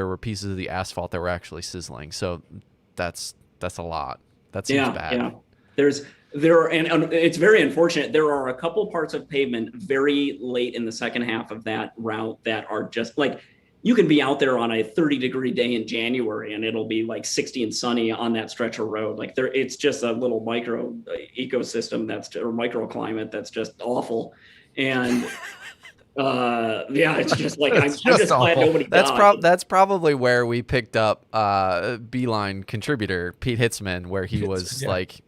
were pieces of the asphalt that were actually sizzling. So that's a lot. That seems bad. Yeah. And it's very unfortunate. There are a couple parts of pavement very late in the second half of that route that are just like, you can be out there on a 30-degree day in January and it'll be like 60 and sunny on that stretch of road. Like, it's just a little micro ecosystem or microclimate that's just awful. And it's just like, I'm just glad nobody died. That's probably where we picked up Beeline contributor Pete Hitzman, where he was like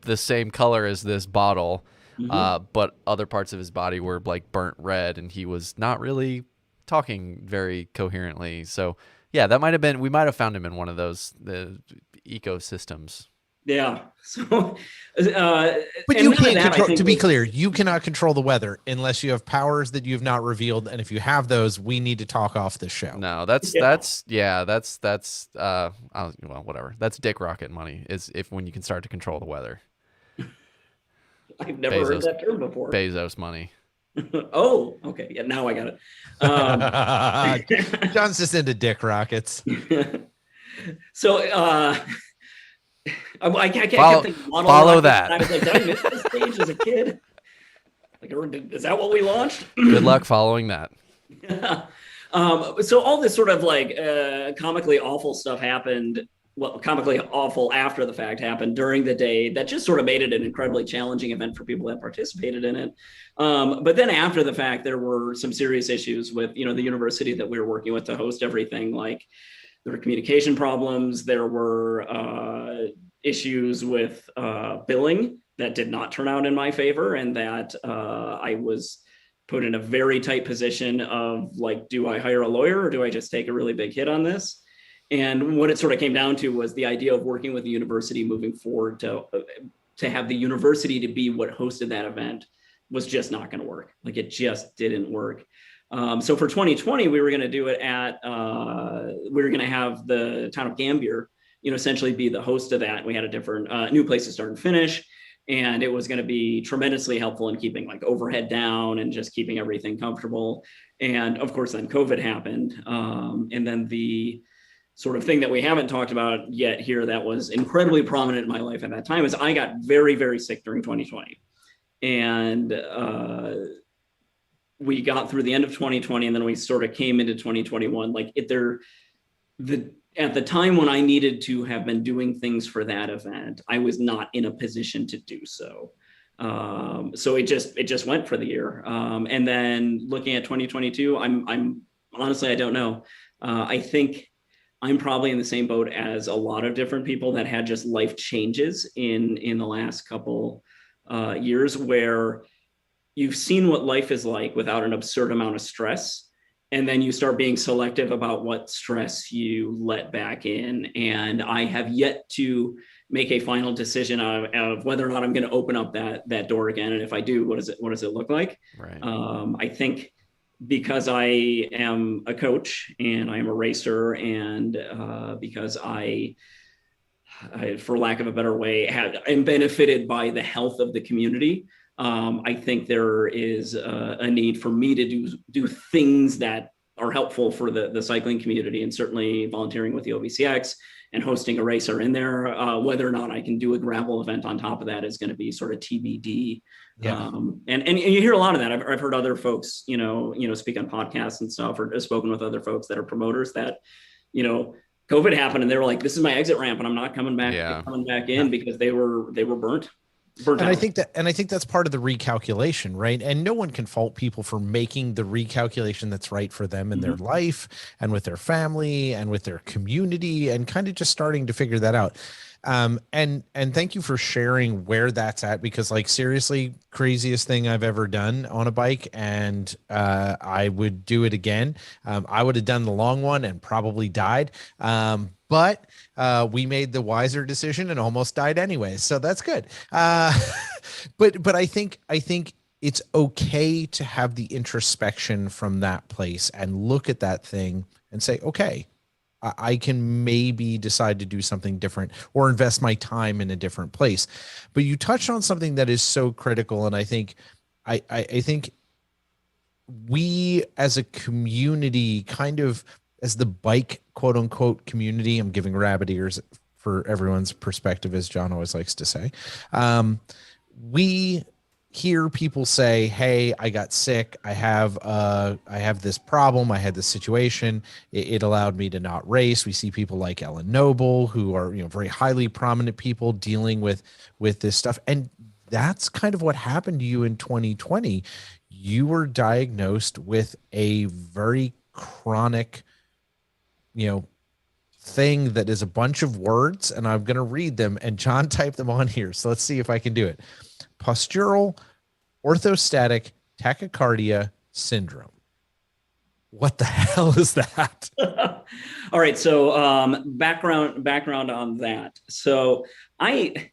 the same color as this bottle, mm-hmm. But other parts of his body were like burnt red, and he was not really talking very coherently. So yeah, we might have found him in one of those ecosystems. Yeah. So, but you can't control. To be clear, you cannot control the weather unless you have powers that you have not revealed. And if you have those, we need to talk off the show. No, that's whatever. That's dick rocket money. Is if when you can start to control the weather. I've never heard that term before. Bezos money. Oh, okay. Yeah, now I got it. John's just into dick rockets. So, I can't follow that. I was like, did I miss this stage as a kid? Like, is that what we launched? Good luck following that. So all this sort of like comically awful stuff happened well, comically awful after the fact happened during the day that just sort of made it an incredibly challenging event for people that participated in it. But then after the fact, there were some serious issues with, the university that we were working with to host everything. Like there were communication problems, there were issues with billing that did not turn out in my favor, and that I was put in a very tight position of like, do I hire a lawyer or do I just take a really big hit on this? And what it sort of came down to was the idea of working with the university moving forward to have the university to be what hosted that event was just not going to work. Like it just didn't work. So for 2020, we were going to do it at, we were going to have the town of Gambier, essentially be the host of that. We had a different new place to start and finish. And it was going to be tremendously helpful in keeping like overhead down and just keeping everything comfortable. And of course, then COVID happened. And then the sort of thing that we haven't talked about yet here that was incredibly prominent in my life at that time is I got very, very sick during 2020. And we got through the end of 2020 and then we sort of came into 2021. Like at the time when I needed to have been doing things for that event, I was not in a position to do so. So it just went for the year. And then looking at 2022, I'm honestly, I don't know. I think I'm probably in the same boat as a lot of different people that had just life changes in the last couple years, where you've seen what life is like without an absurd amount of stress. And then you start being selective about what stress you let back in. And I have yet to make a final decision of whether or not I'm going to open up that door again. And if I do, what does it look like? Right. I think because I am a coach and I am a racer, and because I, for lack of a better way, am benefited by the health of the community. I think there is a need for me to do things that are helpful for the cycling community, and certainly volunteering with the OVCX and hosting a racer in there. Whether or not I can do a gravel event on top of that is going to be sort of TBD. Yeah. And you hear a lot of that. I've heard other folks, speak on podcasts and stuff, or spoken with other folks that are promoters that, COVID happened and they were like, this is my exit ramp and I'm not coming back in because they were burnt. And I think that's part of the recalculation, right? And no one can fault people for making the recalculation that's right for them in their life and with their family and with their community, and kind of just starting to figure that out. And thank you for sharing where that's at, because like seriously, craziest thing I've ever done on a bike. And I would do it again. I would have done the long one and probably died. But we made the wiser decision and almost died anyway. So that's good. But I think it's okay to have the introspection from that place and look at that thing and say, okay, I can maybe decide to do something different or invest my time in a different place. But you touched on something that is so critical. And I think we as a community, kind of as the bike, quote unquote, community, I'm giving rabbit ears for everyone's perspective, as John always likes to say. We hear people say, hey, I got sick. I have this problem. I had this situation. It allowed me to not race. We see people like Ellen Noble, who are, very highly prominent people dealing with this stuff. And that's kind of what happened to you in 2020. You were diagnosed with a very chronic, thing that is a bunch of words, and I'm going to read them, and John typed them on here. So let's see if I can do it. Postural orthostatic tachycardia syndrome. What the hell is that? All right. So background on that. So I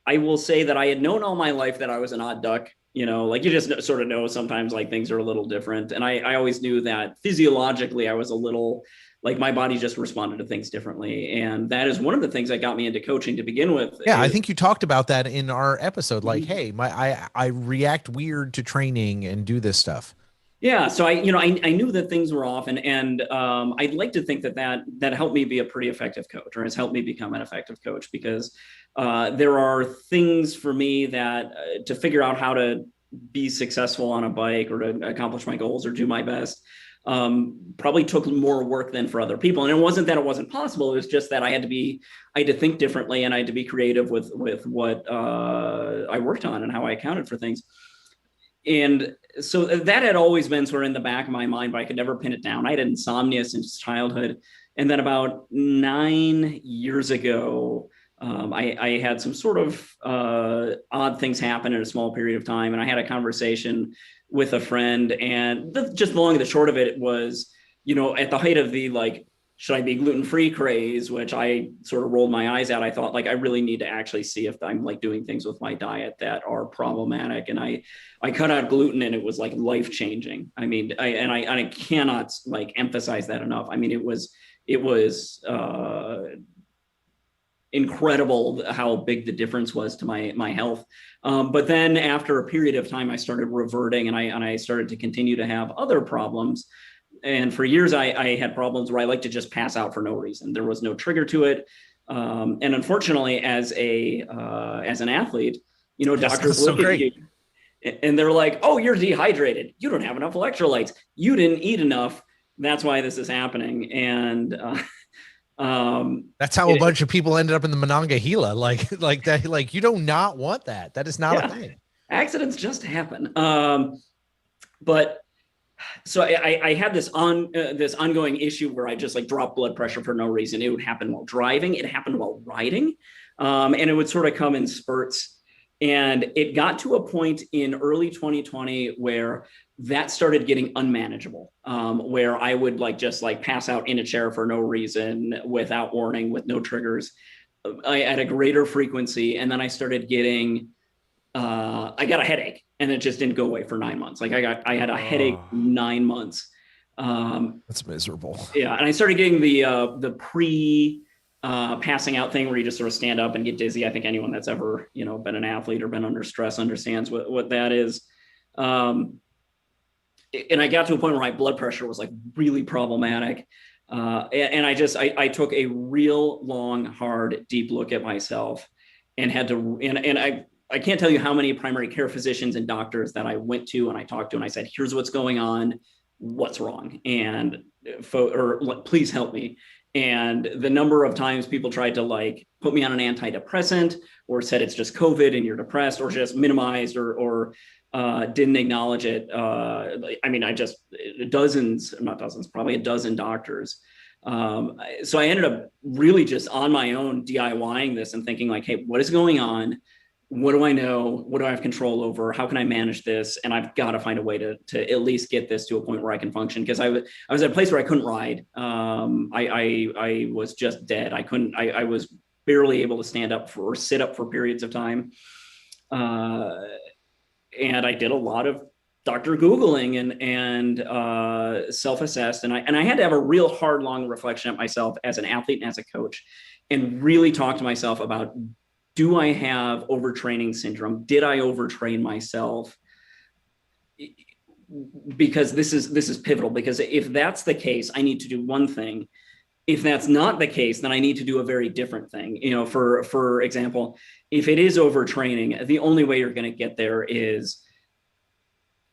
will say that I had known all my life that I was an odd duck. Like you just sort of know sometimes like things are a little different. And I always knew that physiologically I was a little, like my body just responded to things differently. And that is one of the things that got me into coaching to begin with. Yeah, I think you talked about that in our episode. Like, hey, I react weird to training and do this stuff. Yeah. So I knew that things were off, and I'd like to think that helped me be a pretty effective coach, or has helped me become an effective coach, because there are things for me that to figure out how to be successful on a bike or to accomplish my goals or do my best. probably took more work than for other people. And it wasn't that it wasn't possible. It was just that I had to think differently, and I had to be creative with what I worked on and how I accounted for things. And so that had always been sort of in the back of my mind, but I could never pin it down. I had insomnia since childhood. And then about 9 years ago, I had some sort of odd things happen in a small period of time. And I had a conversation with a friend, and just the long and the short of it was, at the height of the should I be gluten-free craze, which I sort of rolled my eyes at. I thought I really need to actually see if I'm doing things with my diet that are problematic. And I cut out gluten, and it was life-changing. I mean, I cannot emphasize that enough. I mean, it was incredible how big the difference was to my health. But then after a period of time, I started reverting, and I started to continue to have other problems. And for years, I had problems where I like to just pass out for no reason. There was no trigger to it. And unfortunately, as an athlete, doctors look at you and they're like, "Oh, you're dehydrated. You don't have enough electrolytes. You didn't eat enough. That's why this is happening." And that's how a bunch of people ended up in the Monongahela, like that. Like, you do not want that. That is not a thing. Accidents just happen. But so I had this ongoing issue where I just dropped blood pressure for no reason. It would happen while driving. It happened while riding. And it would sort of come in spurts. And it got to a point in early 2020 where that started getting unmanageable, where I would just pass out in a chair for no reason, without warning, with no triggers, at a greater frequency. And then I started getting, I got a headache, and it just didn't go away for 9 months. I had a headache 9 months. That's miserable. Yeah. And I started getting the passing out thing where you just sort of stand up and get dizzy. I think anyone that's ever, been an athlete or been under stress understands what that is. And I got to a point where my blood pressure was really problematic. And I took a real long, hard, deep look at myself, and had to, and I can't tell you how many primary care physicians and doctors that I went to and I talked to, and I said, "Here's what's going on. What's wrong? And please help me." And the number of times people tried to put me on an antidepressant, or said it's just COVID and you're depressed, or just minimized or didn't acknowledge it. I mean, probably a dozen doctors. So I ended up really just on my own DIYing this and thinking hey, what is going on? What do I know? What do I have control over? How can I manage this? And I've got to find a way to at least get this to a point where I can function. Because I was at a place where I couldn't ride. I was just dead. I was barely able to stand up or sit up for periods of time. And I did a lot of doctor Googling and self-assessed. And I had to have a real hard, long reflection at myself as an athlete and as a coach, and really talk to myself about, do I have overtraining syndrome? Did I overtrain myself? Because this is pivotal, because if that's the case, I need to do one thing. If that's not the case, then I need to do a very different thing. For example, if it is overtraining, the only way you're going to get there is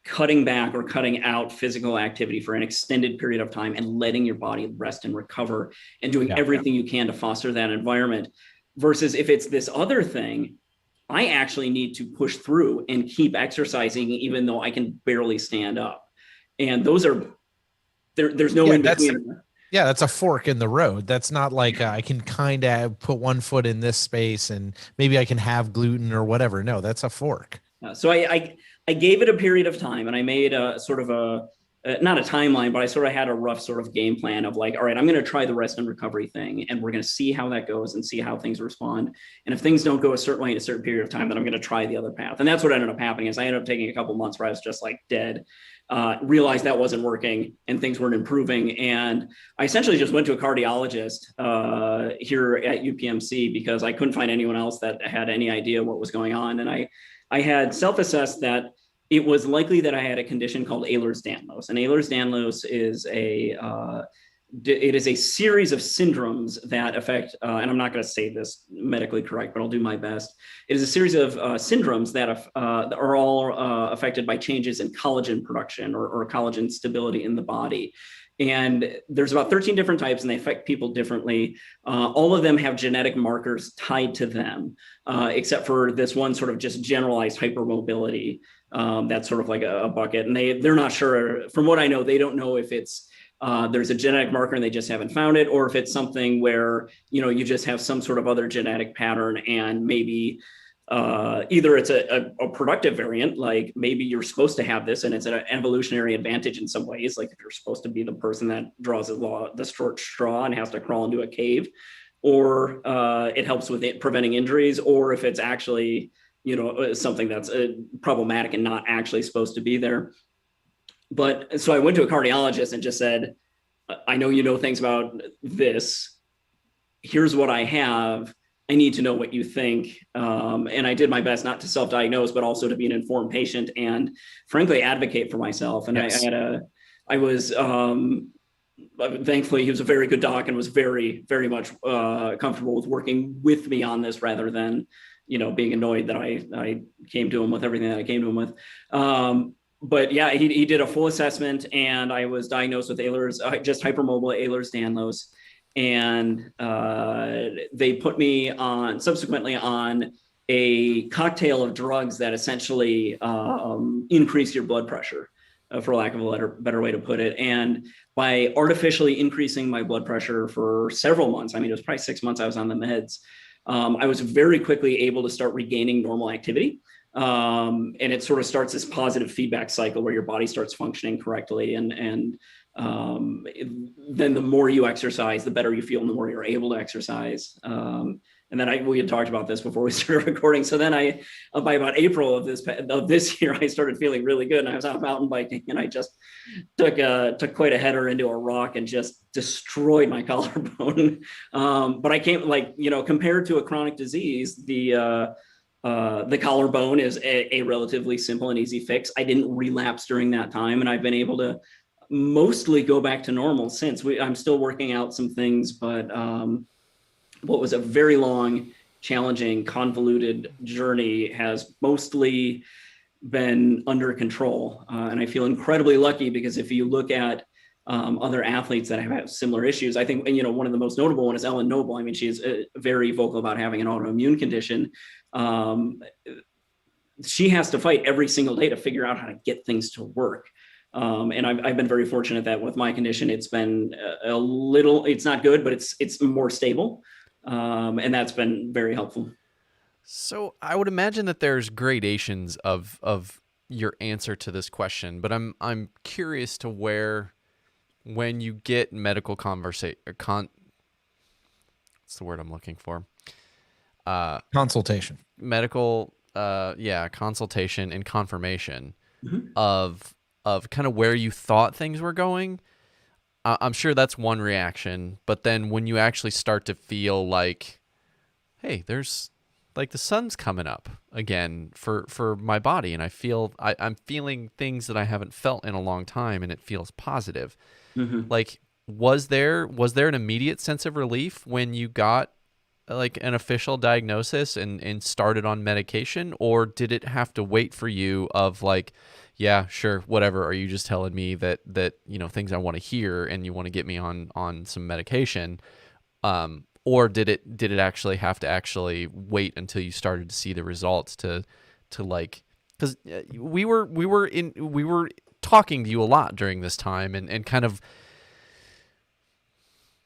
cutting back or cutting out physical activity for an extended period of time, and letting your body rest and recover, and doing everything you can to foster that environment. Versus if it's this other thing, I actually need to push through and keep exercising, even though I can barely stand up. And those are, there's no in between. That's a fork in the road. That's not I can kind of put one foot in this space and maybe I can have gluten or whatever. No, that's a fork. So I gave it a period of time, and I made a sort of not a timeline, but I sort of had a rough sort of game plan of all right, I'm going to try the rest and recovery thing, and we're going to see how that goes and see how things respond. And if things don't go a certain way in a certain period of time, then I'm going to try the other path. And that's what ended up happening, is I ended up taking a couple months where I was just dead, realized that wasn't working and things weren't improving. And I essentially just went to a cardiologist here at UPMC, because I couldn't find anyone else that had any idea what was going on. And I had self-assessed that it was likely that I had a condition called Ehlers-Danlos. And Ehlers-Danlos is it is a series of syndromes that affect, and I'm not going to say this medically correct, but I'll do my best. It is a series of syndromes that are all affected by changes in collagen production or collagen stability in the body. And there's about 13 different types, and they affect people differently. All of them have genetic markers tied to them, except for this one sort of just generalized hypermobility. That's sort of like a bucket. And they're not sure. From what I know, they don't know if it's there's a genetic marker and they just haven't found it, or if it's something where, you just have some sort of other genetic pattern, and maybe either it's a productive variant, like maybe you're supposed to have this and it's an evolutionary advantage in some ways, like if you're supposed to be the person that draws the short straw and has to crawl into a cave, or it helps with preventing injuries, or if it's actually, something that's problematic and not actually supposed to be there. But so I went to a cardiologist and just said, I know you know things about this. Here's what I have. I need to know what you think. And I did my best not to self-diagnose, but also to be an informed patient and frankly advocate for myself. And yes. Thankfully he was a very good doc and was very, very much comfortable with working with me on this rather than, being annoyed that I came to him with everything that I came to him with. But yeah, he did a full assessment, and I was diagnosed with Ehlers, just hypermobile Ehlers-Danlos. And they put me subsequently on a cocktail of drugs that essentially increase your blood pressure, for lack of a better way to put it. And by artificially increasing my blood pressure for several months, I mean, it was probably 6 months I was on the meds, I was very quickly able to start regaining normal activity. And it sort of starts this positive feedback cycle where your body starts functioning correctly. And then the more you exercise, the better you feel, and the more you're able to exercise. And then we had talked about this before we started recording. So then by about April of this year, I started feeling really good. And I was out mountain biking, and I just took quite a header into a rock and just destroyed my collarbone. But I can't, compared to a chronic disease, the collarbone is a relatively simple and easy fix. I didn't relapse during that time, and I've been able to mostly go back to normal since. I'm still working out some things, but what was a very long, challenging, convoluted journey has mostly been under control. And I feel incredibly lucky, because if you look at other athletes that have had similar issues, I think, one of the most notable one is Ellen Noble. I mean, she is very vocal about having an autoimmune condition. She has to fight every single day to figure out how to get things to work. And I've been very fortunate that with my condition, it's been it's not good, but it's more stable. And that's been very helpful. So I would imagine that there's gradations of your answer to this question, but I'm curious to where, when you get medical what's the word I'm looking for? Consultation. Medical, consultation and confirmation of kind of where you thought things were going. I'm sure that's one reaction, but then when you actually start to feel like, hey, there's like the sun's coming up again for my body, and I'm feeling things that I haven't felt in a long time, and it feels positive. Like, was there an immediate sense of relief when you got like an official diagnosis and started on medication, or did it have to wait for you of like, yeah, sure, whatever, are you just telling me that things I want to hear and you want to get me on some medication, or did it actually have to actually wait until you started to see the results to like, because we were talking to you a lot during this time and kind of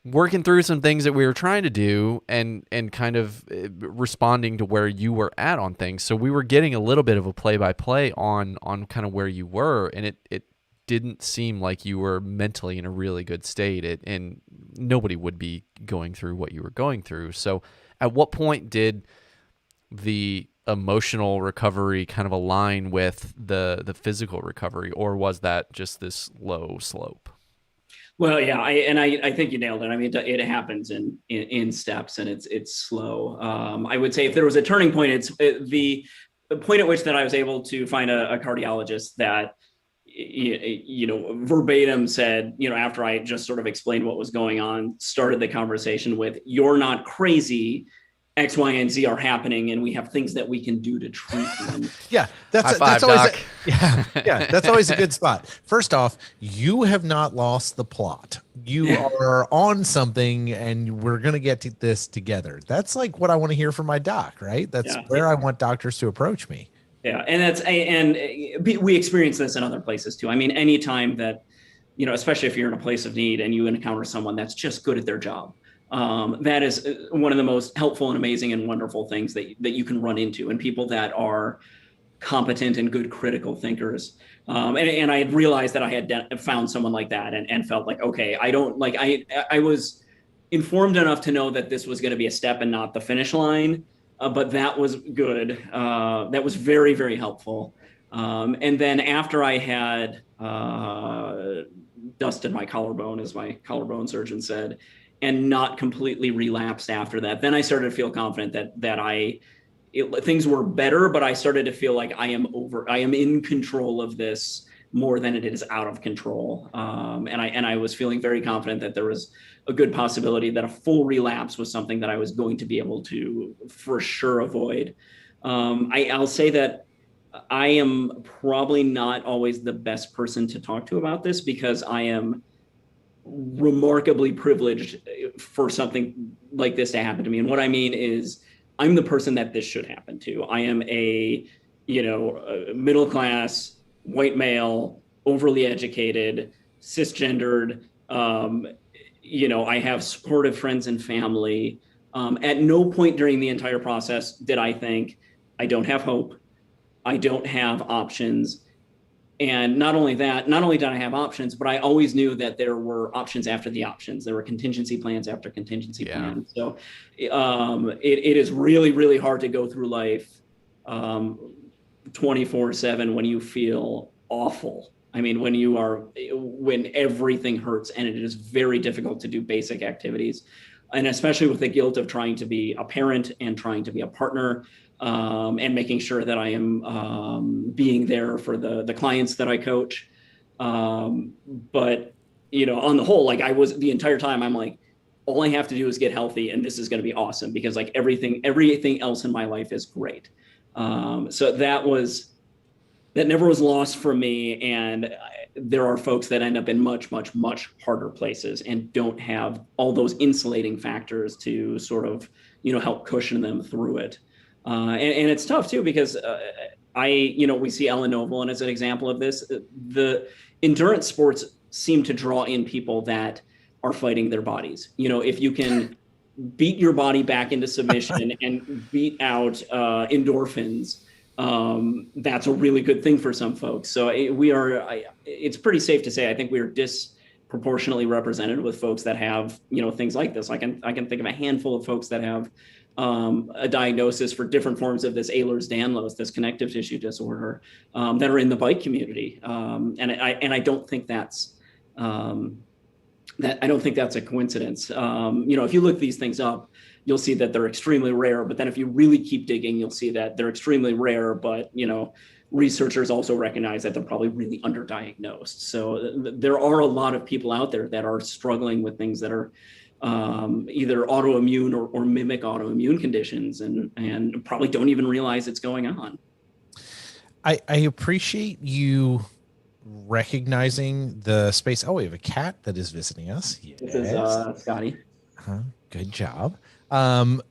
working through some things that we were trying to do and kind of responding to where you were at on things. So we were getting a little bit of a play-by-play on kind of where you were, and it didn't seem like you were mentally in a really good state, and nobody would be going through what you were going through. So at what point did the emotional recovery kind of align with the physical recovery, or was that just this low slope? Well, yeah, I think you nailed it. I mean, it happens in steps, and it's slow. I would say if there was a turning point, it's the point at which that I was able to find a cardiologist that verbatim said, after I just sort of explained what was going on, started the conversation with, "You're not crazy. X, Y, and Z are happening, and we have things that we can do to treat them." Yeah, High five, that's always Doc. that's always a good spot. First off, you have not lost the plot. You are on something, and we're gonna get to this together. That's like what I want to hear from my doc, right? That's where I want doctors to approach me. Yeah, and we experience this in other places too. I mean, anytime that, especially if you're in a place of need and you encounter someone that's just good at their job, that is one of the most helpful and amazing and wonderful things that you can run into, and people that are competent and good critical thinkers. And I had realized that I had found someone like that, and felt like, okay, I was informed enough to know that this was going to be a step and not the finish line. But that was good. That was very, very helpful. And then after I had dusted my collarbone, as my collarbone surgeon said, and not completely relapsed after that, then I started to feel confident that things were better, but I started to feel like I am in control of this more than it is out of control. And I was feeling very confident that there was a good possibility that a full relapse was something that I was going to be able to for sure avoid. I'll say that I am probably not always the best person to talk to about this, because I am remarkably privileged for something like this to happen to me. And what I mean is, I'm the person that this should happen to. I am a middle class, white male, overly educated, cisgendered. I have supportive friends and family. At no point during the entire process did I think, I don't have hope, I don't have options. And not only did I have options, but I always knew that there were options after the options. There were contingency plans after contingency plans. So it is really, really hard to go through life 24/7 when you feel awful. I mean, when everything hurts, and it is very difficult to do basic activities, and especially with the guilt of trying to be a parent and trying to be a partner, and making sure that I am being there for the clients that I coach. But on the whole, I was the entire time, I'm like, all I have to do is get healthy, and this is going to be awesome, because everything else in my life is great. So that never was lost for me. And there are folks that end up in much, much, much harder places and don't have all those insulating factors to sort of, help cushion them through it. And it's tough too, because we see Ellen Noble as an example of this. The endurance sports seem to draw in people that are fighting their bodies. If you can beat your body back into submission and beat out endorphins, that's a really good thing for some folks. So it's pretty safe to say, I think we are disproportionately represented with folks that have, things like this. I can think of a handful of folks that have a diagnosis for different forms of this Ehlers-Danlos, this connective tissue disorder, that are in the bike community. And I don't think that's a coincidence. If you look these things up, you'll see that they're extremely rare. But then if you really keep digging, you'll see that they're extremely rare. But researchers also recognize that they're probably really underdiagnosed. So there are a lot of people out there that are struggling with things that are either autoimmune or mimic autoimmune conditions, and probably don't even realize it's going on. I appreciate you recognizing the space. Oh, we have a cat that is visiting us. Yes. This is Scotty. Good job. And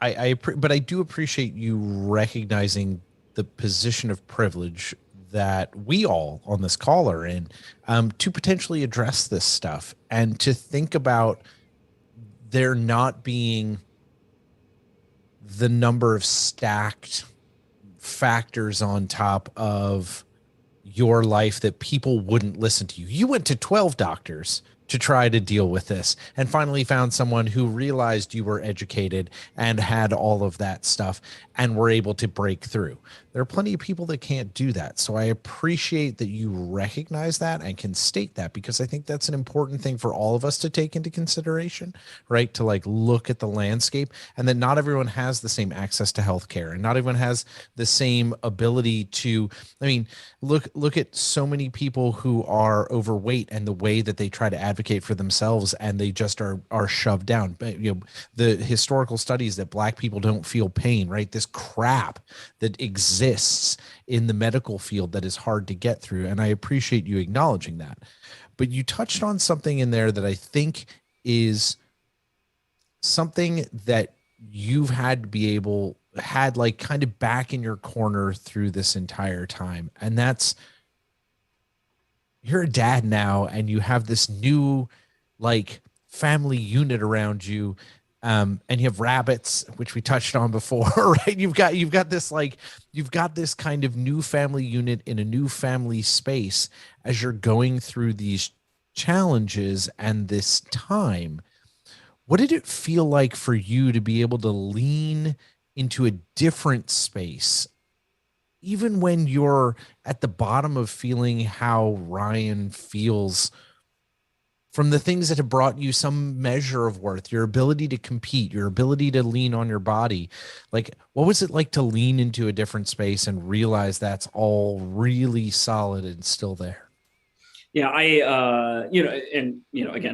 but I do appreciate you recognizing the position of privilege that we all on this call are in, to potentially address this stuff, and to think about there not being the number of stacked factors on top of your life that people wouldn't listen to you. You went to 12 doctors to try to deal with this, and finally found someone who realized you were educated and had all of that stuff and were able to break through. There are plenty of people that can't do that. So I appreciate that you recognize that and can state that, because I think that's an important thing for all of us to take into consideration, right? To like look at the landscape, and that not everyone has the same access to healthcare, and not everyone has the same ability to, I mean, look at so many people who are overweight and the way that they try to advocate for themselves, and they just are shoved down. But you know, the historical studies that Black people don't feel pain, right? This crap that exists in the medical field that is hard to get through. And I appreciate you acknowledging that. But you touched on something in there that I think is something that you've had to be had like kind of back in your corner through this entire time. And that's, you're a dad now, and you have this new like family unit around you. And you have rabbits, which we touched on before, right? You've got this kind of new family unit in a new family space as you're going through these challenges and this time. What did it feel like for you to be able to lean into a different space, even when you're at the bottom of feeling how Ryan feels, from the things that have brought you some measure of worth, your ability to compete, your ability to lean on your body? Like, what was it like to lean into a different space and realize that's all really solid and still there? Yeah, again,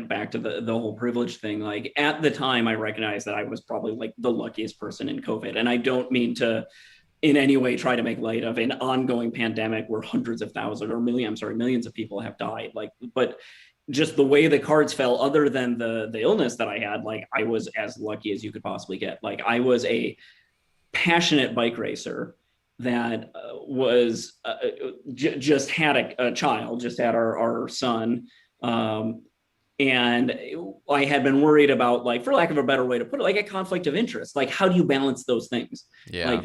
back to the whole privilege thing. Like at the time, I recognized that I was probably like the luckiest person in COVID. And I don't mean to in any way try to make light of an ongoing pandemic where hundreds of thousands or millions of people have died. Like, but just the way the cards fell, other than the illness that I had, like I was as lucky as you could possibly get. Like I was a passionate bike racer that just had a child, just had our son. And I had been worried about, like, for lack of a better way to put it, like a conflict of interest. Like, how do you balance those things? Yeah.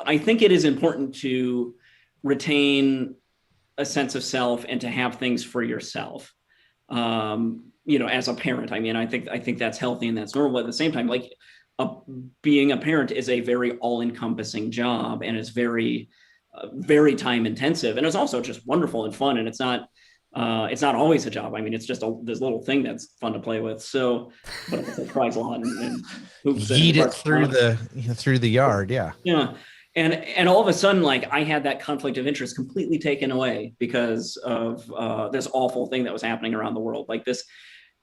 I think it is important to retain a sense of self and to have things for yourself. As a parent, I mean, I think that's healthy and that's normal. At the same time, like being a parent is a very all-encompassing job, and it's very, very time intensive. And it's also just wonderful and fun. And it's not always a job. I mean, it's just this little thing that's fun to play with. So, but it's a prize lawn and hoops. Yeet it through the yard. Yeah. Yeah. And all of a sudden, like I had that conflict of interest completely taken away because of this awful thing that was happening around the world. Like this,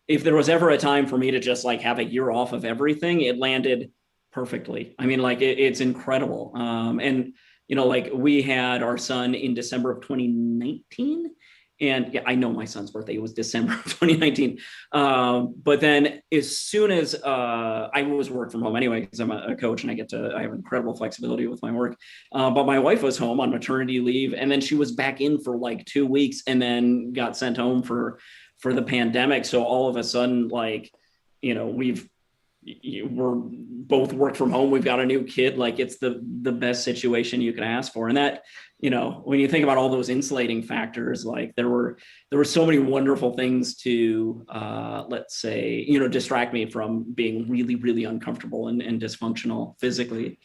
if there was ever a time for me to just like have a year off of everything, it landed perfectly. I mean, like it's incredible. And like we had our son in December of 2019. And yeah, I know my son's birthday was December of 2019. But then as soon as I was work from home anyway, because I'm a coach and I have incredible flexibility with my work. But my wife was home on maternity leave, and then she was back in for like 2 weeks and then got sent home for the pandemic. So all of a sudden, like, we're both work from home. We've got a new kid. Like it's the best situation you could ask for. And that, when you think about all those insulating factors, like there were so many wonderful things to, let's say, distract me from being really, really uncomfortable and dysfunctional physically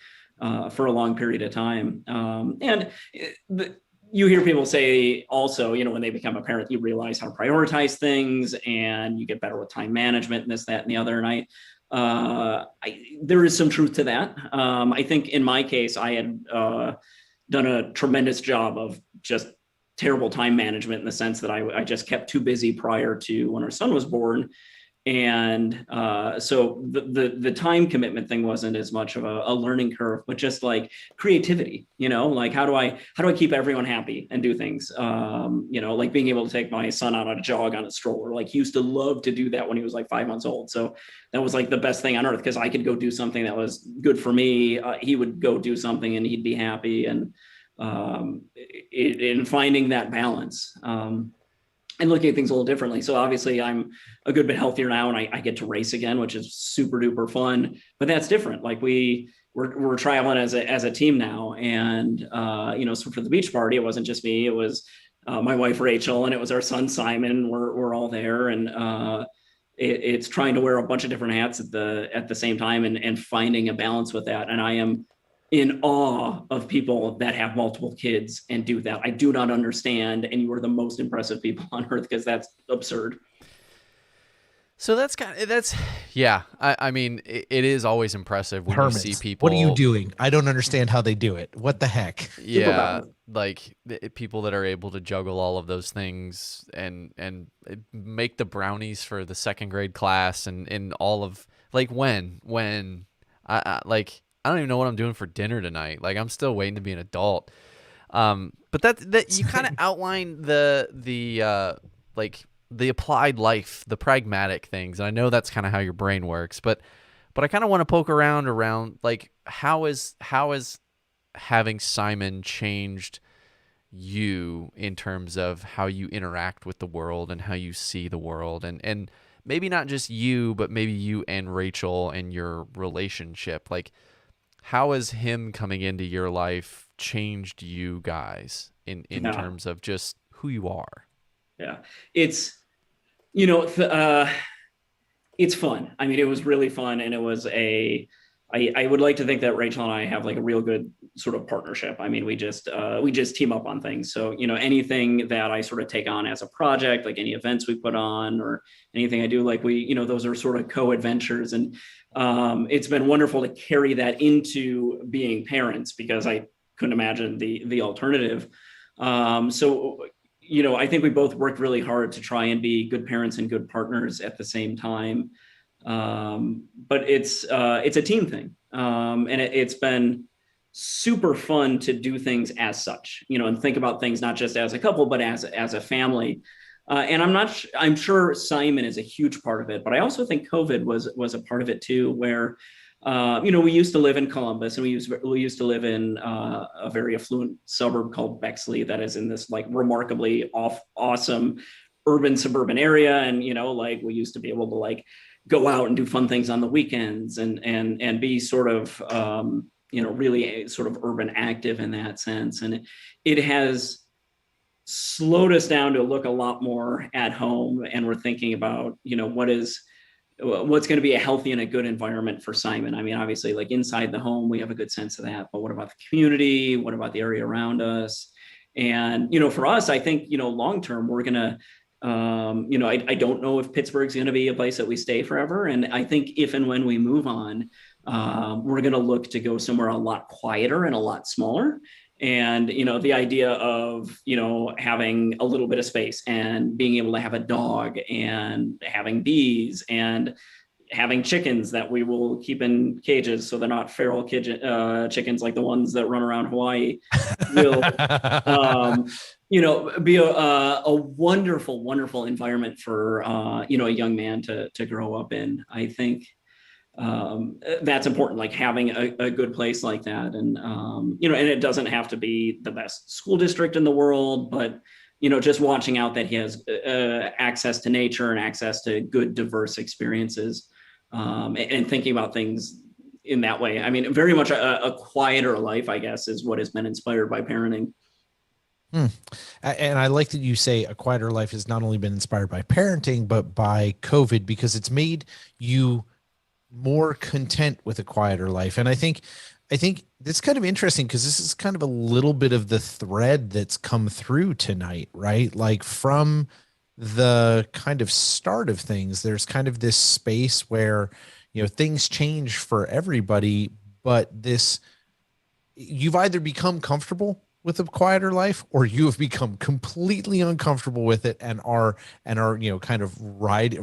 for a long period of time. You hear people say also, when they become a parent, you realize how to prioritize things and you get better with time management and this, that, and the other. And there is some truth to that. I think in my case, I had done a tremendous job of just terrible time management in the sense that I just kept too busy prior to when our son was born. And so the time commitment thing wasn't as much of a learning curve, but just like creativity, like how do I keep everyone happy and do things, like being able to take my son on a jog on a stroller. Like he used to love to do that when he was like 5 months old. So that was like the best thing on earth, because I could go do something that was good for me. He would go do something and he'd be happy. And in finding that balance, and looking at things a little differently. So obviously I'm a good bit healthier now, and I get to race again, which is super duper fun, but that's different. Like we're traveling as a team now. And, so for the beach party, it wasn't just me, it was my wife Rachel, and it was our son Simon. We're all there, and it's trying to wear a bunch of different hats at the same time, and finding a balance with that. And I am in awe of people that have multiple kids and do that. I do not understand, and you are the most impressive people on earth, because that's absurd. So yeah. I mean, it is always impressive when you see Hermits. people. What are you doing? I don't understand how they do it. What the heck? Yeah, like people that are able to juggle all of those things and make the brownies for the second grade class and all of like when like I don't even know what I'm doing for dinner tonight. Like I'm still waiting to be an adult. But that you kind of outline the like the applied life, the pragmatic things. And I know that's kind of how your brain works, but I kind of want to poke around like how is having Simon changed you in terms of how you interact with the world and how you see the world, and maybe not just you, but maybe you and Rachel and your relationship. Like how has him coming into your life changed you guys in Yeah. terms of just who you are? Yeah. It's, it's fun. I mean, it was really fun. And it was I would like to think that Rachel and I have like a real good sort of partnership. I mean, we just team up on things. So, anything that I sort of take on as a project, like any events we put on or anything I do, like those are sort of co-adventures. And it's been wonderful to carry that into being parents, because I couldn't imagine the alternative. So, I think we both worked really hard to try and be good parents and good partners at the same time. But it's a team thing. And it's been super fun to do things as such, and think about things not just as a couple, but as a family. And I'm sure Simon is a huge part of it, but I also think COVID was a part of it too, where we used to live in Columbus, and we used to live in a very affluent suburb called Bexley that is in this like remarkably awesome urban suburban area. And, like we used to be able to like go out and do fun things on the weekends and be sort of, really sort of urban active in that sense. And it has slowed us down to look a lot more at home. And we're thinking about, what's going to be a healthy and a good environment for Simon. I mean, obviously, like inside the home, we have a good sense of that. But what about the community? What about the area around us? And, for us, I think, long term, we're going to, I don't know if Pittsburgh's going to be a place that we stay forever. And I think if and when we move on, we're going to look to go somewhere a lot quieter and a lot smaller. And, the idea of, having a little bit of space and being able to have a dog and having bees and having chickens that we will keep in cages so they're not feral chickens like the ones that run around Hawaii will, be a wonderful, wonderful environment for, a young man to grow up in. I think that's important, like having a good place like that. And, and it doesn't have to be the best school district in the world, but, just watching out that he has access to nature and access to good, diverse experiences, and thinking about things in that way. I mean, very much a quieter life, I guess, is what has been inspired by parenting. And I like that you say a quieter life has not only been inspired by parenting, but by COVID, because it's made you more content with a quieter life. And I think it's kind of interesting, because this is kind of a little bit of the thread that's come through tonight, right? Like from the kind of start of things, there's kind of this space where, things change for everybody, but you've either become comfortable with a quieter life, or you have become completely uncomfortable with it and are kind of writhing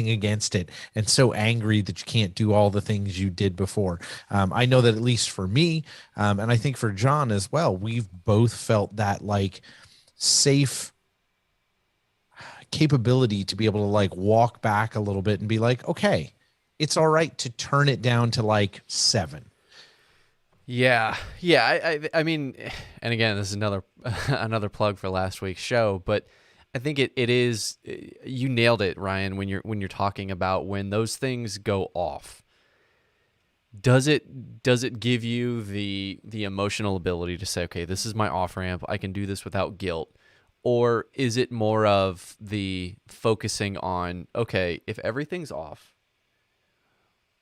against it, and so angry that you can't do all the things you did before. I know that at least for me, and I think for John as well, we've both felt that like safe capability to be able to like walk back a little bit and be like, okay, it's all right to turn it down to like 7. Yeah. I mean, and again, this is another plug for last week's show, but I think it is, you nailed it, Ryan, when you're talking about when those things go off. does it give you the emotional ability to say, okay, this is my off ramp, I can do this without guilt? Or is it more of the focusing on, okay, if everything's off,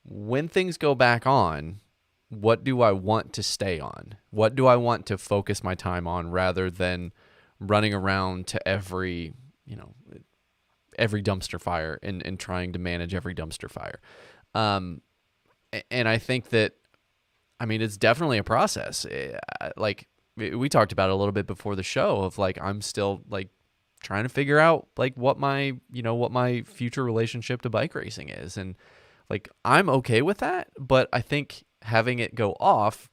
when things go back on, what do I want to stay on? What do I want to focus my time on, rather than running around to every dumpster fire and trying to manage every dumpster fire? And I think that, I mean, it's definitely a process. Like we talked about it a little bit before the show, of like, I'm still like trying to figure out like what my future relationship to bike racing is. And like, I'm okay with that, but I think having it go off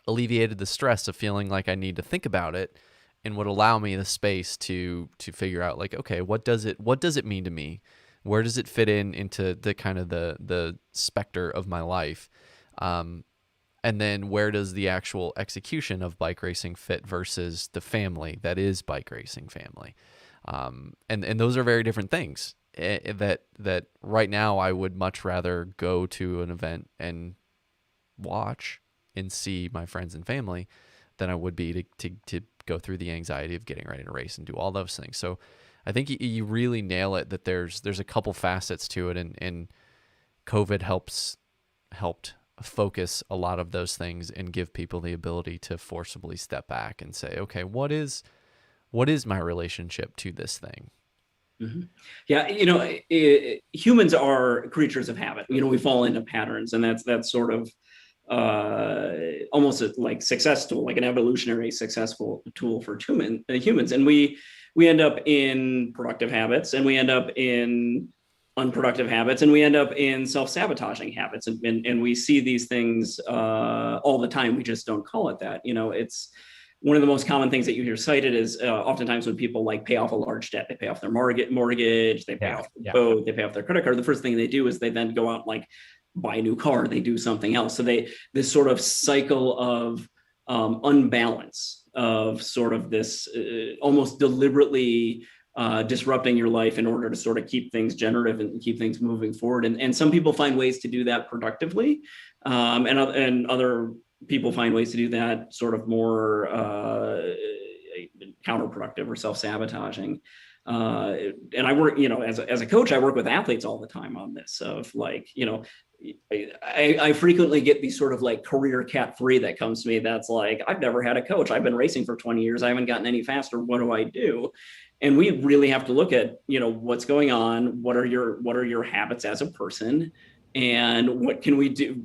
alleviated the stress of feeling like I need to think about it, and would allow me the space to figure out like, okay, what does it mean to me? Where does it fit into the kind of the specter of my life? And then where does the actual execution of bike racing fit versus the family that is bike racing family? And those are very different things. That right now I would much rather go to an event and watch and see my friends and family than I would be to go through the anxiety of getting ready to race and do all those things. So I think you really nail it, that there's a couple facets to it, and COVID helped focus a lot of those things and give people the ability to forcibly step back and say, okay, what is my relationship to this thing? Mm-hmm. Yeah, humans are creatures of habit. We fall into patterns, and that's sort of almost like success tool, like an evolutionary successful tool for humans. And we end up in productive habits, and we end up in unproductive habits, and we end up in self-sabotaging habits. And we see these things all the time. We just don't call it that. It's one of the most common things that you hear cited is oftentimes when people like pay off a large debt, they pay off their mortgage, they pay off their boat, they pay off their credit card. The first thing they do is they then go out and like buy a new car, they do something else. So this sort of cycle of unbalance, of sort of this almost deliberately disrupting your life in order to sort of keep things generative and keep things moving forward. And some people find ways to do that productively, and other people find ways to do that sort of more counterproductive or self-sabotaging. And I work, as a coach, I work with athletes all the time on this, of like, I frequently get these sort of like career cat 3 that comes to me that's like, I've never had a coach. I've been racing for 20 years. I haven't gotten any faster. What do I do? And we really have to look at, what's going on. What are your habits as a person? And what can we do?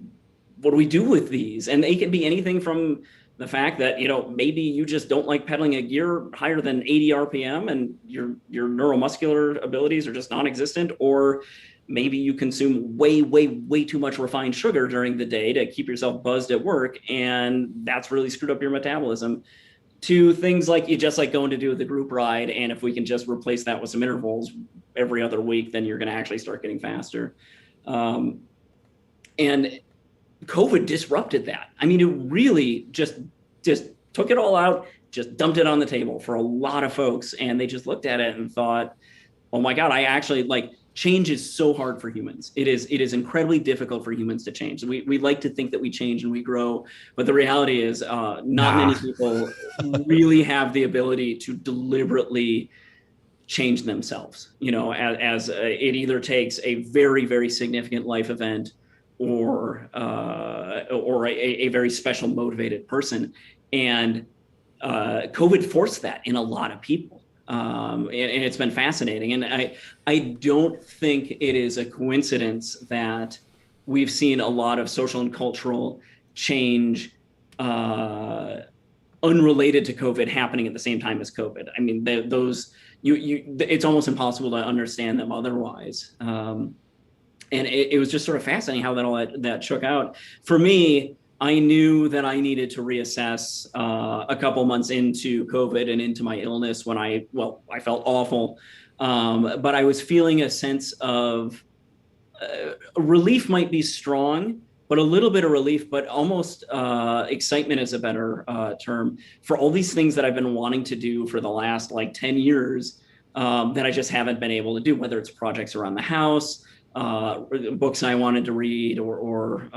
What do we do with these? And they can be anything from the fact that, maybe you just don't like pedaling a gear higher than 80 RPM and your neuromuscular abilities are just non-existent, or maybe you consume way, way, way too much refined sugar during the day to keep yourself buzzed at work, and that's really screwed up your metabolism, to things like you just like going to do the group ride, and if we can just replace that with some intervals every other week, then you're going to actually start getting faster. And COVID disrupted that. I mean, it really just took it all out, just dumped it on the table for a lot of folks. And they just looked at it and thought, oh my God, I actually like, change is so hard for humans. It is incredibly difficult for humans to change. We like to think that we change and we grow, but the reality is not many people really have the ability to deliberately change themselves, as it either takes a very, very significant life event or a very special motivated person. And COVID forced that in a lot of people. And it's been fascinating. And I don't think it is a coincidence that we've seen a lot of social and cultural change unrelated to COVID happening at the same time as COVID. I mean, it's almost impossible to understand them otherwise. And it was just sort of fascinating how that shook out. For me, I knew that I needed to reassess a couple months into COVID and into my illness when I felt awful. But I was feeling a sense of relief might be strong, but a little bit of relief, but almost excitement is a better term for all these things that I've been wanting to do for the last like 10 years that I just haven't been able to do, whether it's projects around the house, books I wanted to read, or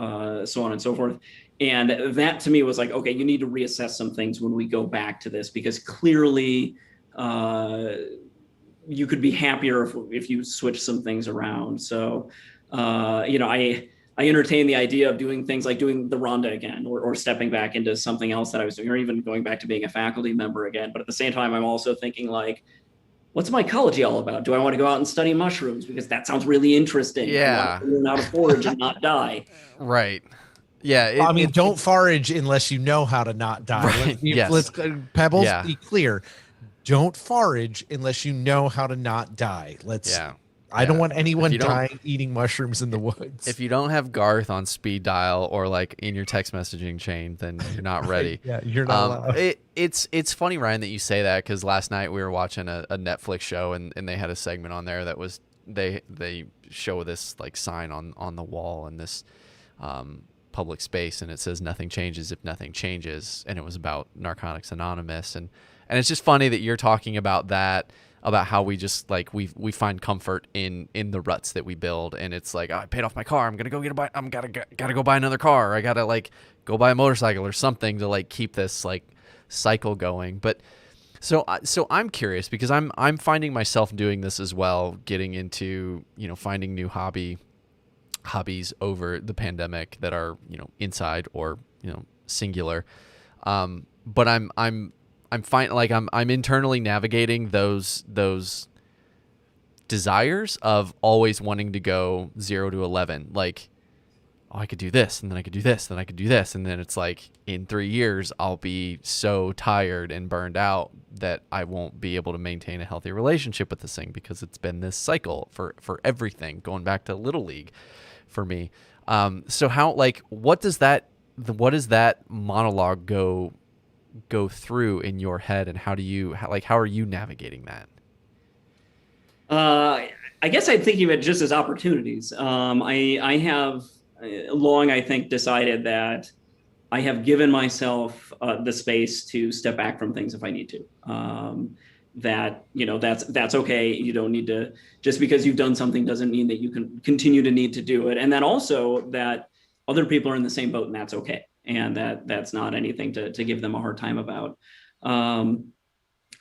so on and so forth. And that to me was like, okay, you need to reassess some things when we go back to this, because clearly you could be happier if you switch some things around. So, I entertain the idea of doing things like doing the Rhonda again, or stepping back into something else that I was doing, or even going back to being a faculty member again. But at the same time, I'm also thinking like, what's mycology all about? Do I want to go out and study mushrooms? Because that sounds really interesting. I want Yeah. to learn how to forage and not die. Right. Yeah. I mean, don't forage unless you know how to not die. Right. Yes. Let's Pebbles, Yeah. be clear. Don't forage unless you know how to not die. Yeah. I don't want anyone you don't- dying eating mushrooms in the woods. If you don't have Garth on speed dial or like in your text messaging chain, then you're not ready. Yeah, you're not allowed. It's funny, Ryan, that you say that, because last night we were watching a Netflix show, and they had a segment on there that was they show this like sign on the wall in this public space, and it says nothing changes if nothing changes, and it was about Narcotics Anonymous, and it's just funny that you're talking about that, about how we just like we find comfort in the ruts that we build, and it's like, oh, I paid off my car, I'm gonna go gotta go buy another car, I gotta like go buy a motorcycle or something to like keep this like cycle going. But so I'm curious, because I'm finding myself doing this as well, getting into finding new hobbies over the pandemic that are inside or singular, but I'm fine. Like I'm internally navigating those desires of always wanting to go 0 to 11. Like, oh, I could do this, and then I could do this, then I could do this, and then it's like in 3 years I'll be so tired and burned out that I won't be able to maintain a healthy relationship with this thing, because it's been this cycle for everything, going back to Little League for me. So how, like, what does that monologue go through in your head, and how are you navigating that? I guess I'm thinking of it just as opportunities. I have long, I think, decided that I have given myself the space to step back from things if I need to. That's okay. You don't need to, just because you've done something doesn't mean that you can continue to need to do it. And then also that other people are in the same boat, and that's okay. And that's not anything to give them a hard time about. And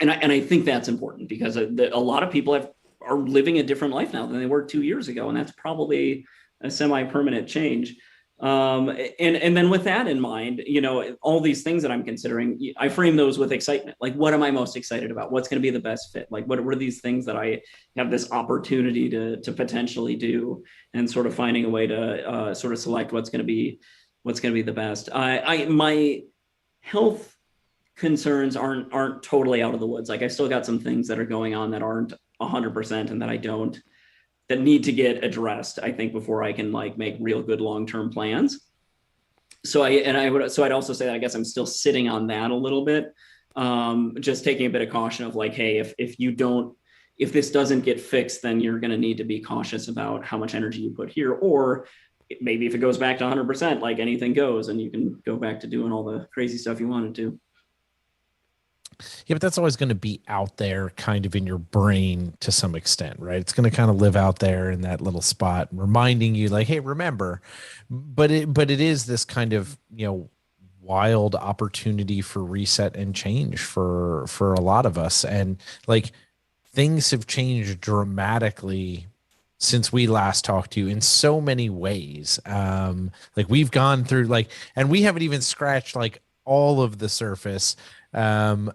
I think that's important, because a lot of people are living a different life now than they were 2 years ago. And that's probably a semi-permanent change. And then with that in mind, all these things that I'm considering, I frame those with excitement. Like, what am I most excited about? What's going to be the best fit? Like, what were these things that I have this opportunity to potentially do, and sort of finding a way to sort of select what's going to be the best. My health concerns aren't totally out of the woods. Like, I still got some things that are going on that aren't 100%, and that need to get addressed, I think, before I can like make real good long-term plans. So I'd also say that I guess I'm still sitting on that a little bit, just taking a bit of caution of like, hey, if this doesn't get fixed, then you're going to need to be cautious about how much energy you put here, or maybe if it goes back to 100%, like anything goes, and you can go back to doing all the crazy stuff you wanted to. Yeah, but that's always going to be out there kind of in your brain to some extent, right? It's going to kind of live out there in that little spot, reminding you like, hey, remember. But it is this kind of, wild opportunity for reset and change for a lot of us. And like, things have changed dramatically since we last talked to you in so many ways. Like, we've gone through like, and we haven't even scratched like all of the surface of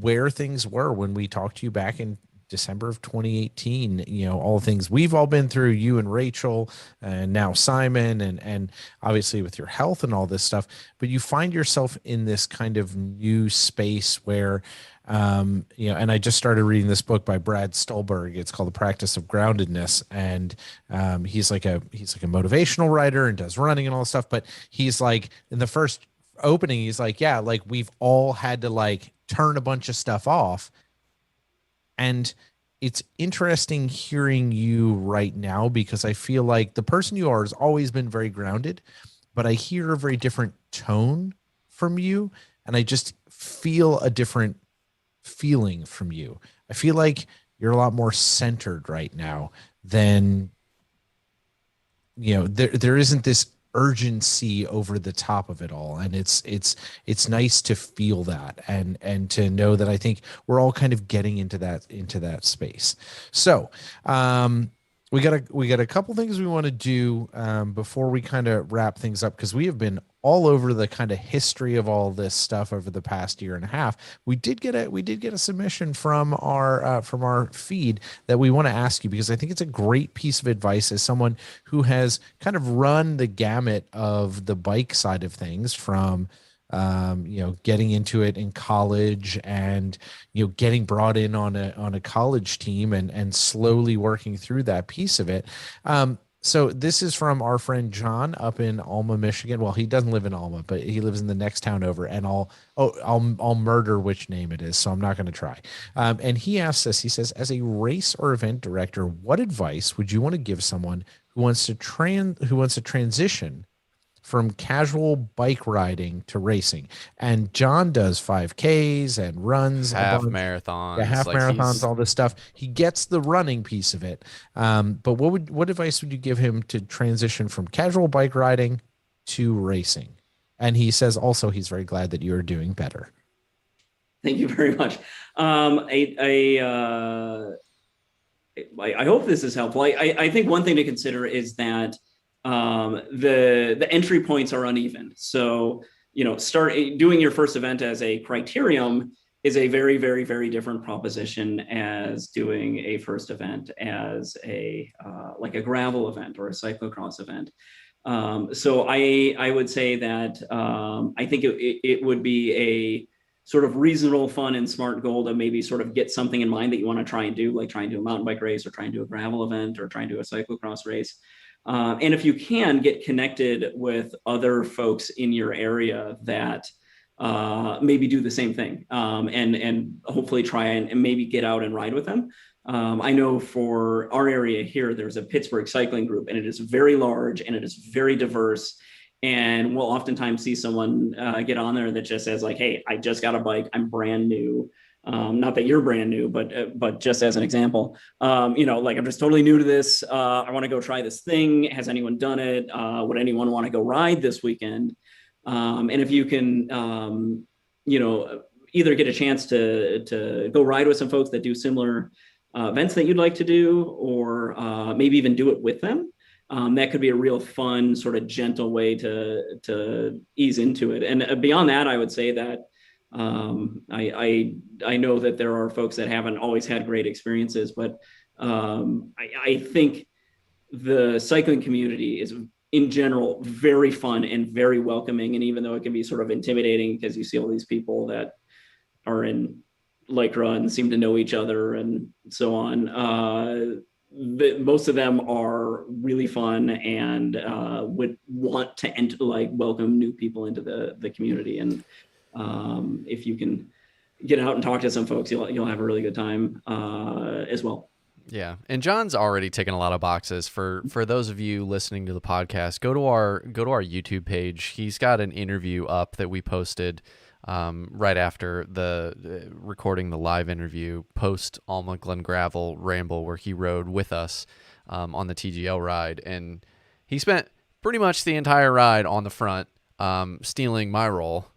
where things were when we talked to you back in December of 2018. All the things we've all been through, you and Rachel, and now Simon, and obviously with your health and all this stuff. But you find yourself in this kind of new space where, and I just started reading this book by Brad Stulberg. It's called The Practice of Groundedness, and he's like a motivational writer and does running and all this stuff. But he's like, in the first opening, he's like, yeah, like we've all had to like turn a bunch of stuff off. And it's interesting hearing you right now, because I feel like the person you are has always been very grounded, but I hear a very different tone from you, and I just feel a different feeling from you. I feel like you're a lot more centered right now than there isn't this urgency over the top of it all, and it's nice to feel that, and to know that I think we're all kind of getting into that space. So we got a couple things we want to do before we kind of wrap things up, because we have been all over the kind of history of all this stuff over the past year and a half. We did get a submission from our feed that we want to ask you, because I think it's a great piece of advice as someone who has kind of run the gamut of the bike side of things, from getting into it in college, and getting brought in on a college team, and slowly working through that piece of it. So this is from our friend John up in Alma, Michigan. Well, he doesn't live in Alma, but he lives in the next town over. And I'll murder which name it is, so I'm not going to try. And he asks us. He says, as a race or event director, what advice would you want to give someone who wants to transition from casual bike riding to racing? And John does 5Ks and runs half marathons, marathons, all this stuff. He gets the running piece of it. But what advice would you give him to transition from casual bike riding to racing? And he says also he's very glad that you are doing better. Thank you very much. I hope this is helpful. I think one thing to consider is that the entry points are uneven. So, start doing your first event as a criterium is a very, very, very different proposition as doing a first event as like a gravel event or a cyclocross event. So I would say that I think it would be a sort of reasonable, fun, and smart goal to maybe sort of get something in mind that you want to try and do, like try and do a mountain bike race, or try and do a gravel event, or try and do a cyclocross race. And if you can, get connected with other folks in your area that maybe do the same thing, and hopefully try and maybe get out and ride with them. I know for our area here, there's a Pittsburgh cycling group, and it is very large and it is very diverse. And we'll oftentimes see someone get on there that just says like, hey, I just got a bike, I'm brand new. Not that you're brand new, but just as an example, like I'm just totally new to this. I want to go try this thing. Has anyone done it? Would anyone want to go ride this weekend? And if you can, either get a chance to go ride with some folks that do similar events that you'd like to do, or maybe even do it with them. That could be a real fun, sort of gentle way to ease into it. And beyond that, I would say that I know that there are folks that haven't always had great experiences, but I think the cycling community is in general very fun and very welcoming. And even though it can be sort of intimidating because you see all these people that are in Lycra and seem to know each other and so on, most of them are really fun and would want to welcome new people into the community. And if you can get out and talk to some folks, you'll have a really good time as well. Yeah. And John's already taken a lot of boxes. For those of you listening to the podcast, go to our YouTube page. He's got an interview up that we posted right after the recording the live interview post Alma Glen Gravel Ramble, where he rode with us on the TGL ride. And he spent pretty much the entire ride on the front, stealing my role.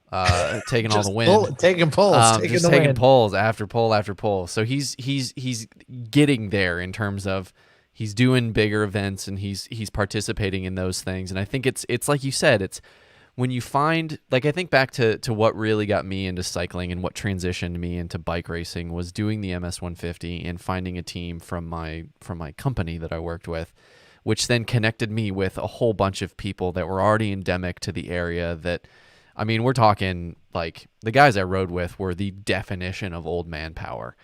Taking all the wind, taking pulls, taking pulls after pull after pull. So he's getting there in terms of he's doing bigger events and he's participating in those things. And I think it's like you said, it's when you find, like, I think back to what really got me into cycling and what transitioned me into bike racing was doing the MS 150 and finding a team from my company that I worked with, which then connected me with a whole bunch of people that were already endemic to the area. That, I mean, we're talking like the guys I rode with were the definition of old man power,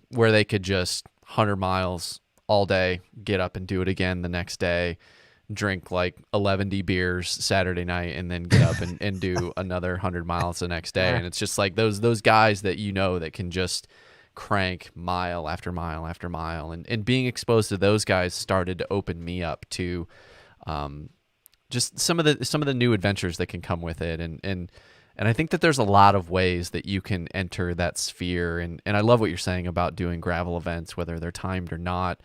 where they could just 100 miles all day, get up and do it again the next day, drink like 11 beers Saturday night, and then get up and do another 100 miles the next day. And it's just like those guys that that can just crank mile after mile after mile. And being exposed to those guys started to open me up to just some of the new adventures that can come with it. And I think that there's a lot of ways that you can enter that sphere. And I love what you're saying about doing gravel events, whether they're timed or not,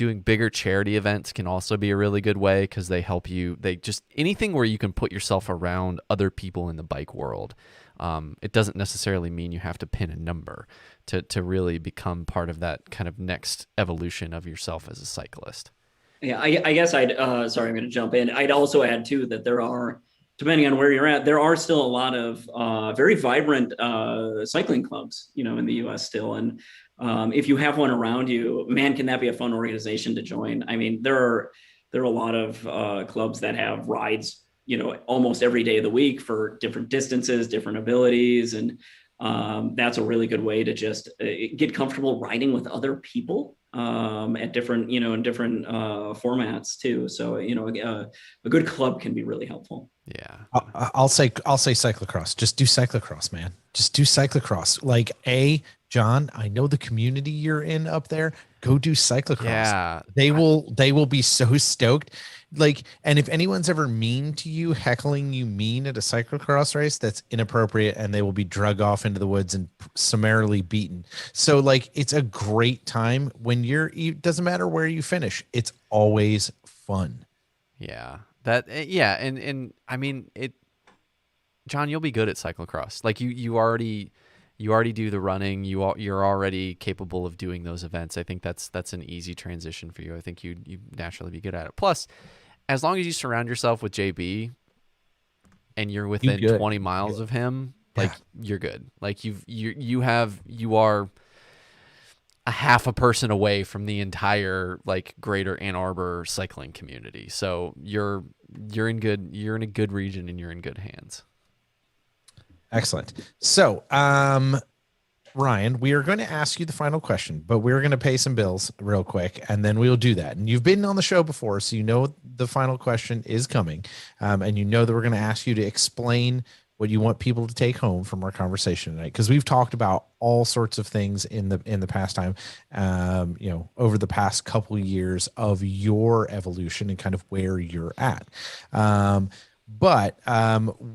Doing bigger charity events can also be a really good way because they help you. They just anything where you can put yourself around other people in the bike world. It doesn't necessarily mean you have to pin a number to really become part of that kind of next evolution of yourself as a cyclist. Yeah, I guess sorry, I'm going to jump in. I'd also add too that there are, depending on where you're at, there are still a lot of very vibrant cycling clubs, in the U.S. still. And if you have one around you, man, can that be a fun organization to join? I mean, there are a lot of clubs that have rides, almost every day of the week for different distances, different abilities, and that's a really good way to just get comfortable riding with other people at different, in different formats too. So, a good club can be really helpful. Yeah. I'll say cyclocross. Just do cyclocross, man. Just do cyclocross. Like John, I know the community you're in up there. Go do cyclocross. Yeah. They will be so stoked. Like, and if anyone's ever mean to you, heckling you mean at a cyclocross race, that's inappropriate, and they will be drug off into the woods and summarily beaten. So like, it's a great time when it doesn't matter where you finish. It's always fun. Yeah. And I mean, John, you'll be good at cyclocross. Like you already do the running. You're already capable of doing those events. I think that's an easy transition for you. I think you naturally be good at it. Plus, as long as you surround yourself with JB and you're within 20 miles of him, like you're good. Like you are a half a person away from the entire like greater Ann Arbor cycling community. So you're in a good region and you're in good hands. Excellent. So, Ryan, we are going to ask you the final question, but we're going to pay some bills real quick, and then we'll do that. And you've been on the show before, so you know the final question is coming, and you know that we're going to ask you to explain what you want people to take home from our conversation tonight, because we've talked about all sorts of things in the past time, over the past couple of years of your evolution and kind of where you're at. But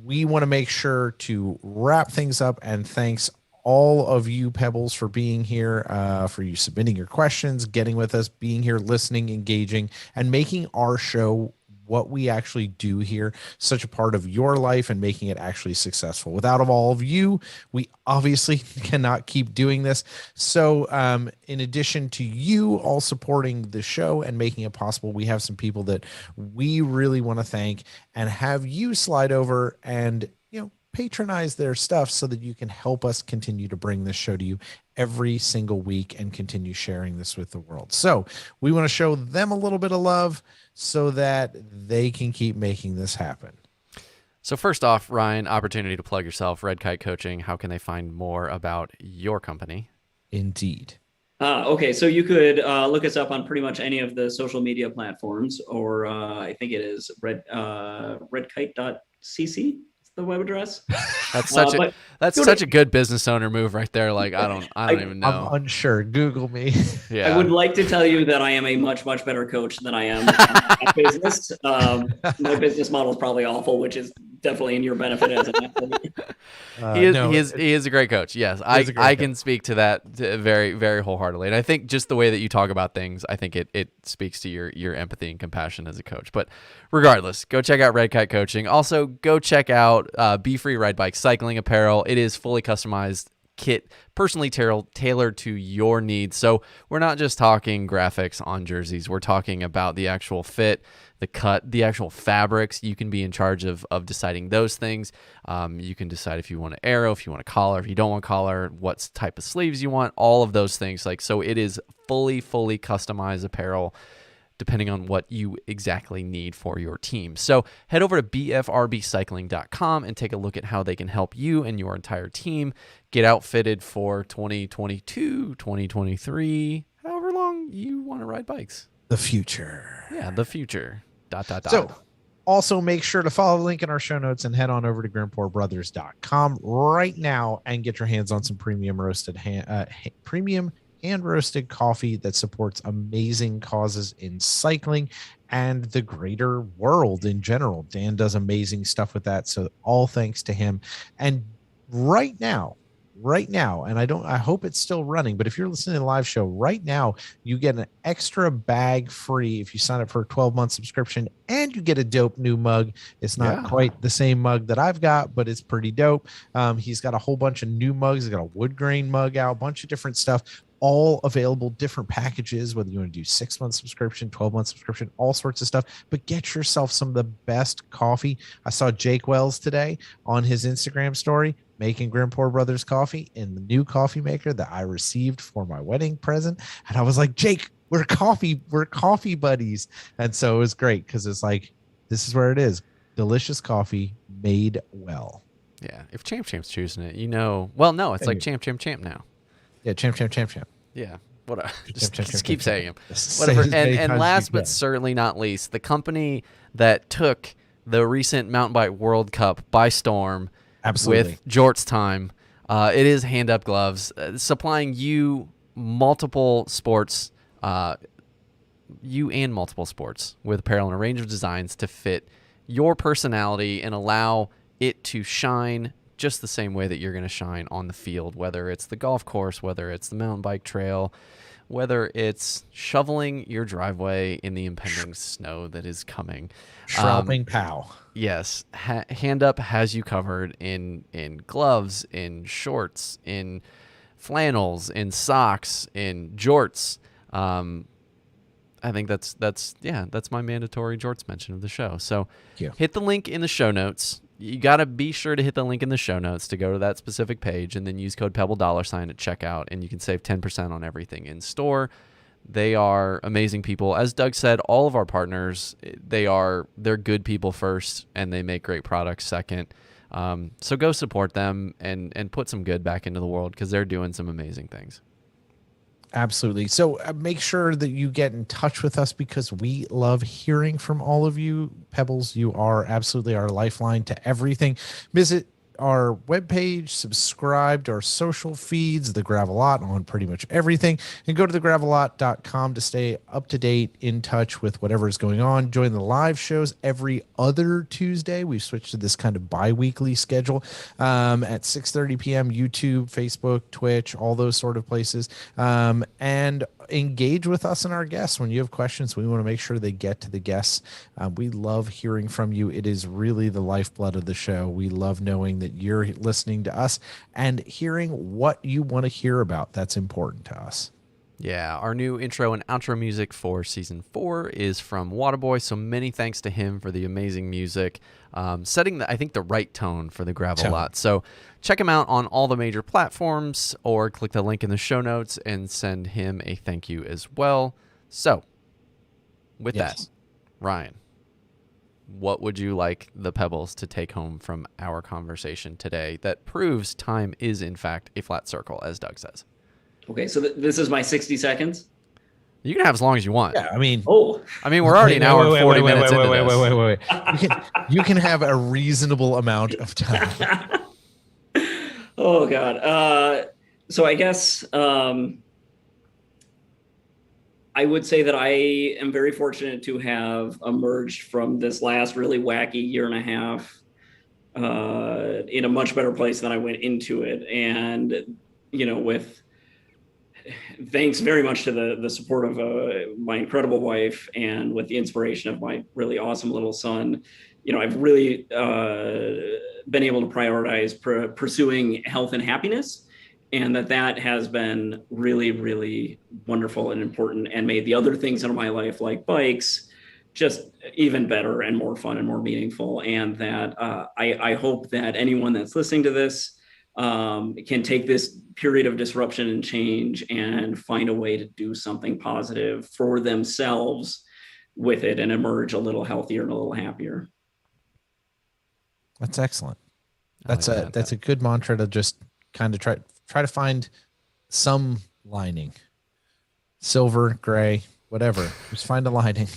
we want to make sure to wrap things up, and thanks all of you Pebbles for being here, for you submitting your questions, getting with us, being here, listening, engaging, and making our show what we actually do here such a part of your life and making it actually successful. Without all of you, we obviously cannot keep doing this. So in addition to you all supporting the show and making it possible, we have some people that we really want to thank and have you slide over and patronize their stuff so that you can help us continue to bring this show to you every single week and continue sharing this with the world. So we want to show them a little bit of love so that they can keep making this happen. So first off, Ryan, opportunity to plug yourself, Red Kite Coaching. How can they find more about your company? Indeed. Okay, so you could look us up on pretty much any of the social media platforms, or I think it is redkite.cc. The web address. That's such a good business owner move right there. Like I don't even know. I'm unsure. Google me. Yeah. I would like to tell you that I am a much better coach than I am at business. My business model is probably awful, which is definitely in your benefit as an athlete. He is a great coach. Yes, I can speak to that very, very wholeheartedly. And I think just the way that you talk about things, I think it speaks to your empathy and compassion as a coach. But regardless, go check out Red Kite Coaching. Also, go check out Be Free Ride Bike Cycling Apparel. It is fully customized kit, personally tailored to your needs. So we're not just talking graphics on jerseys. We're talking about the actual fit, the cut, the actual fabrics. You can be in charge of deciding those things. You can decide if you want an arrow, if you want a collar, if you don't want collar, what type of sleeves you want, all of those things. So it is fully customized apparel depending on what you exactly need for your team. So head over to bfrbcycling.com and take a look at how they can help you and your entire team get outfitted for 2022, 2023, however long you want to ride bikes. The future. Yeah, the future. ... So also make sure to follow the link in our show notes and head on over to grimporbrothers.com right now and get your hands on some premium hand roasted coffee that supports amazing causes in cycling and the greater world in general. Dan does amazing stuff with that. So all thanks to him. And right now, right now, and I hope it's still running, but if you're listening to the live show right now, you get an extra bag free if you sign up for a 12-month subscription, and you get a dope new mug. It's not quite the same mug that I've got, but it's pretty dope. He's got a whole bunch of new mugs. He's got a wood grain mug out, a bunch of different stuff, all available, different packages, whether you want to do 6-month subscription, 12-month subscription, all sorts of stuff. But get yourself some of the best coffee. I saw Jake Wells today on his Instagram story making Grandpa Brothers coffee in the new coffee maker that I received for my wedding present. And I was like, Jake, we're coffee buddies. And so it was great because it's like, this is where it is. Delicious coffee made well. Yeah. If Champ's choosing it, well, no, it's like Champ now. Yeah, champ. Yeah, whatever. Just keep saying him. Say Whatever. as many And times as last you but can. certainly not least, the company that took the recent Mountain Bike World Cup by storm Absolutely. with Jort's Time. It is Hand Up Gloves, supplying you multiple sports, with apparel and a range of designs to fit your personality and allow it to shine just the same way that you're going to shine on the field, whether it's the golf course, whether it's the mountain bike trail, whether it's shoveling your driveway in the impending snow that is coming. Shrouding pow. Yes. Hand Up has you covered in gloves, in shorts, in flannels, in socks, in jorts. I think that's my mandatory jorts mention of the show. So hit the link in the show notes. You got to be sure to hit the link in the show notes to go to that specific page and then use code Pebble $sign at checkout, and you can save 10% on everything in store. They are amazing people. As Doug said, all of our partners, they're good people first, and they make great products second. So go support them and put some good back into the world because they're doing some amazing things. Absolutely. So make sure that you get in touch with us because we love hearing from all of you. Pebbles, you are absolutely our lifeline to everything. Visit our webpage, subscribe to our social feeds, The Gravelot on pretty much everything, and go to thegravelot.com to stay up to date, in touch with whatever is going on. Join the live shows every other Tuesday. We've switched to this kind of bi-weekly schedule at 6:30 p.m. YouTube, Facebook, Twitch, all those sort of places. And engage with us and our guests. When you have questions, we want to make sure they get to the guests. We love hearing from you. It is really the lifeblood of the show. We love knowing that you're listening to us and hearing what you want to hear about. That's important to us. Yeah, our new intro and outro music for season 4 is from Waterboy, so many thanks to him for the amazing music, setting the right tone for the Gravel Lot. So check him out on all the major platforms, or click the link in the show notes and send him a thank you as well. So with that, Ryan, what would you like the Pebbles to take home from our conversation today that proves time is in fact a flat circle, as Doug says? Okay, so this is my 60 seconds. You can have as long as you want. Yeah, I mean, we're already an hour and 40 minutes into this. Wait. You can have a reasonable amount of time. Oh God. So I guess I would say that I am very fortunate to have emerged from this last really wacky year and a half in a much better place than I went into it. And, with thanks very much to the support of my incredible wife and with the inspiration of my really awesome little son, I've really been able to prioritize pursuing health and happiness, and that has been really, really wonderful and important, and made the other things in my life, like bikes, just even better and more fun and more meaningful. And that I hope that anyone that's listening to this can take this period of disruption and change and find a way to do something positive for themselves with it and emerge a little healthier and a little happier. That's excellent. That's a good mantra to just kind of try to find some lining. Silver, gray, whatever. Just find a lining.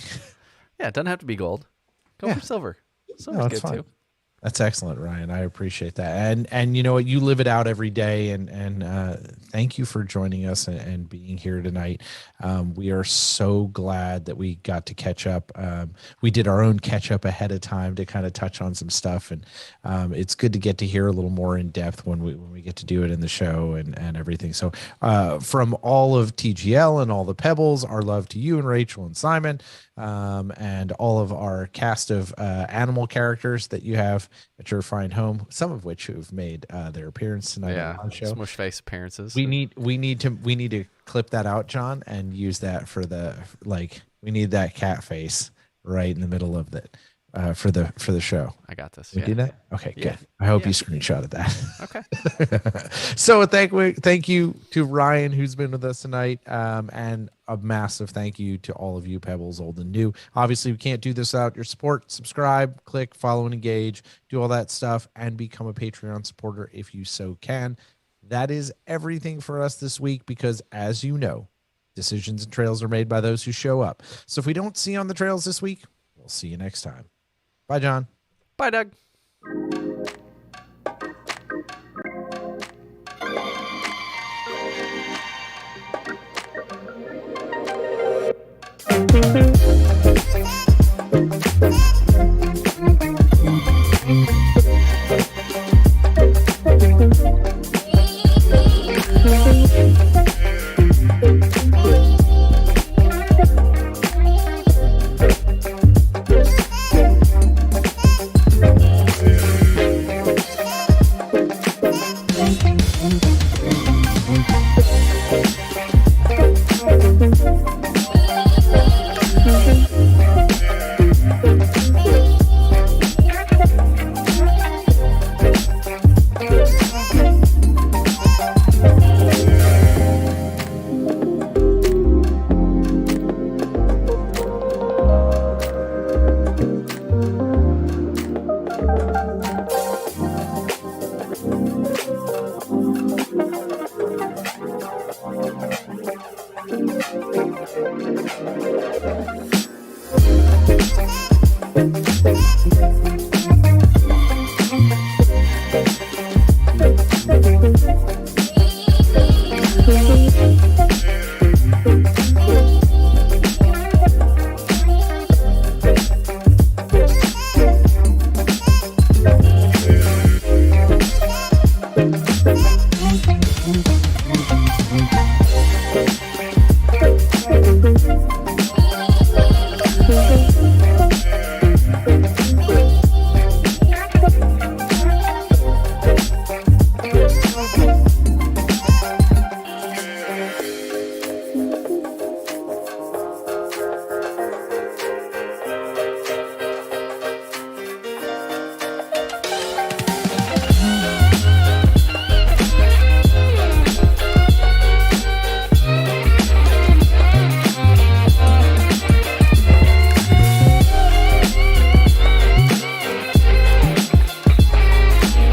Yeah, it doesn't have to be gold. Go for silver. Silver's good fine. too. That's excellent, Ryan. I appreciate that. And you know what? You live it out every day. And thank you for joining us and being here tonight. We are so glad that we got to catch up. We did our own catch up ahead of time to kind of touch on some stuff, and it's good to get to hear a little more in depth when we get to do it in the show and everything. So from all of TGL and all the Pebbles, our love to you and Rachel and Simon, and all of our cast of animal characters that you have at your fine home, some of which have made their appearance tonight on our show. Smush face appearances. We need to clip that out, John, and use that for we need that cat face right in the middle of that for the show. I got this. We do that? Okay, Yeah. good. I hope you screenshotted that. Okay. So thank you to Ryan, who's been with us tonight, and a massive thank you to all of you Pebbles, old and new. Obviously, we can't do this without your support. Subscribe, click, follow, and engage. Do all that stuff, and become a Patreon supporter if you so can. That is everything for us this week because, as you know, decisions and trails are made by those who show up. So if we don't see you on the trails this week, we'll see you next time. Bye, John. Bye, Doug. Thank you.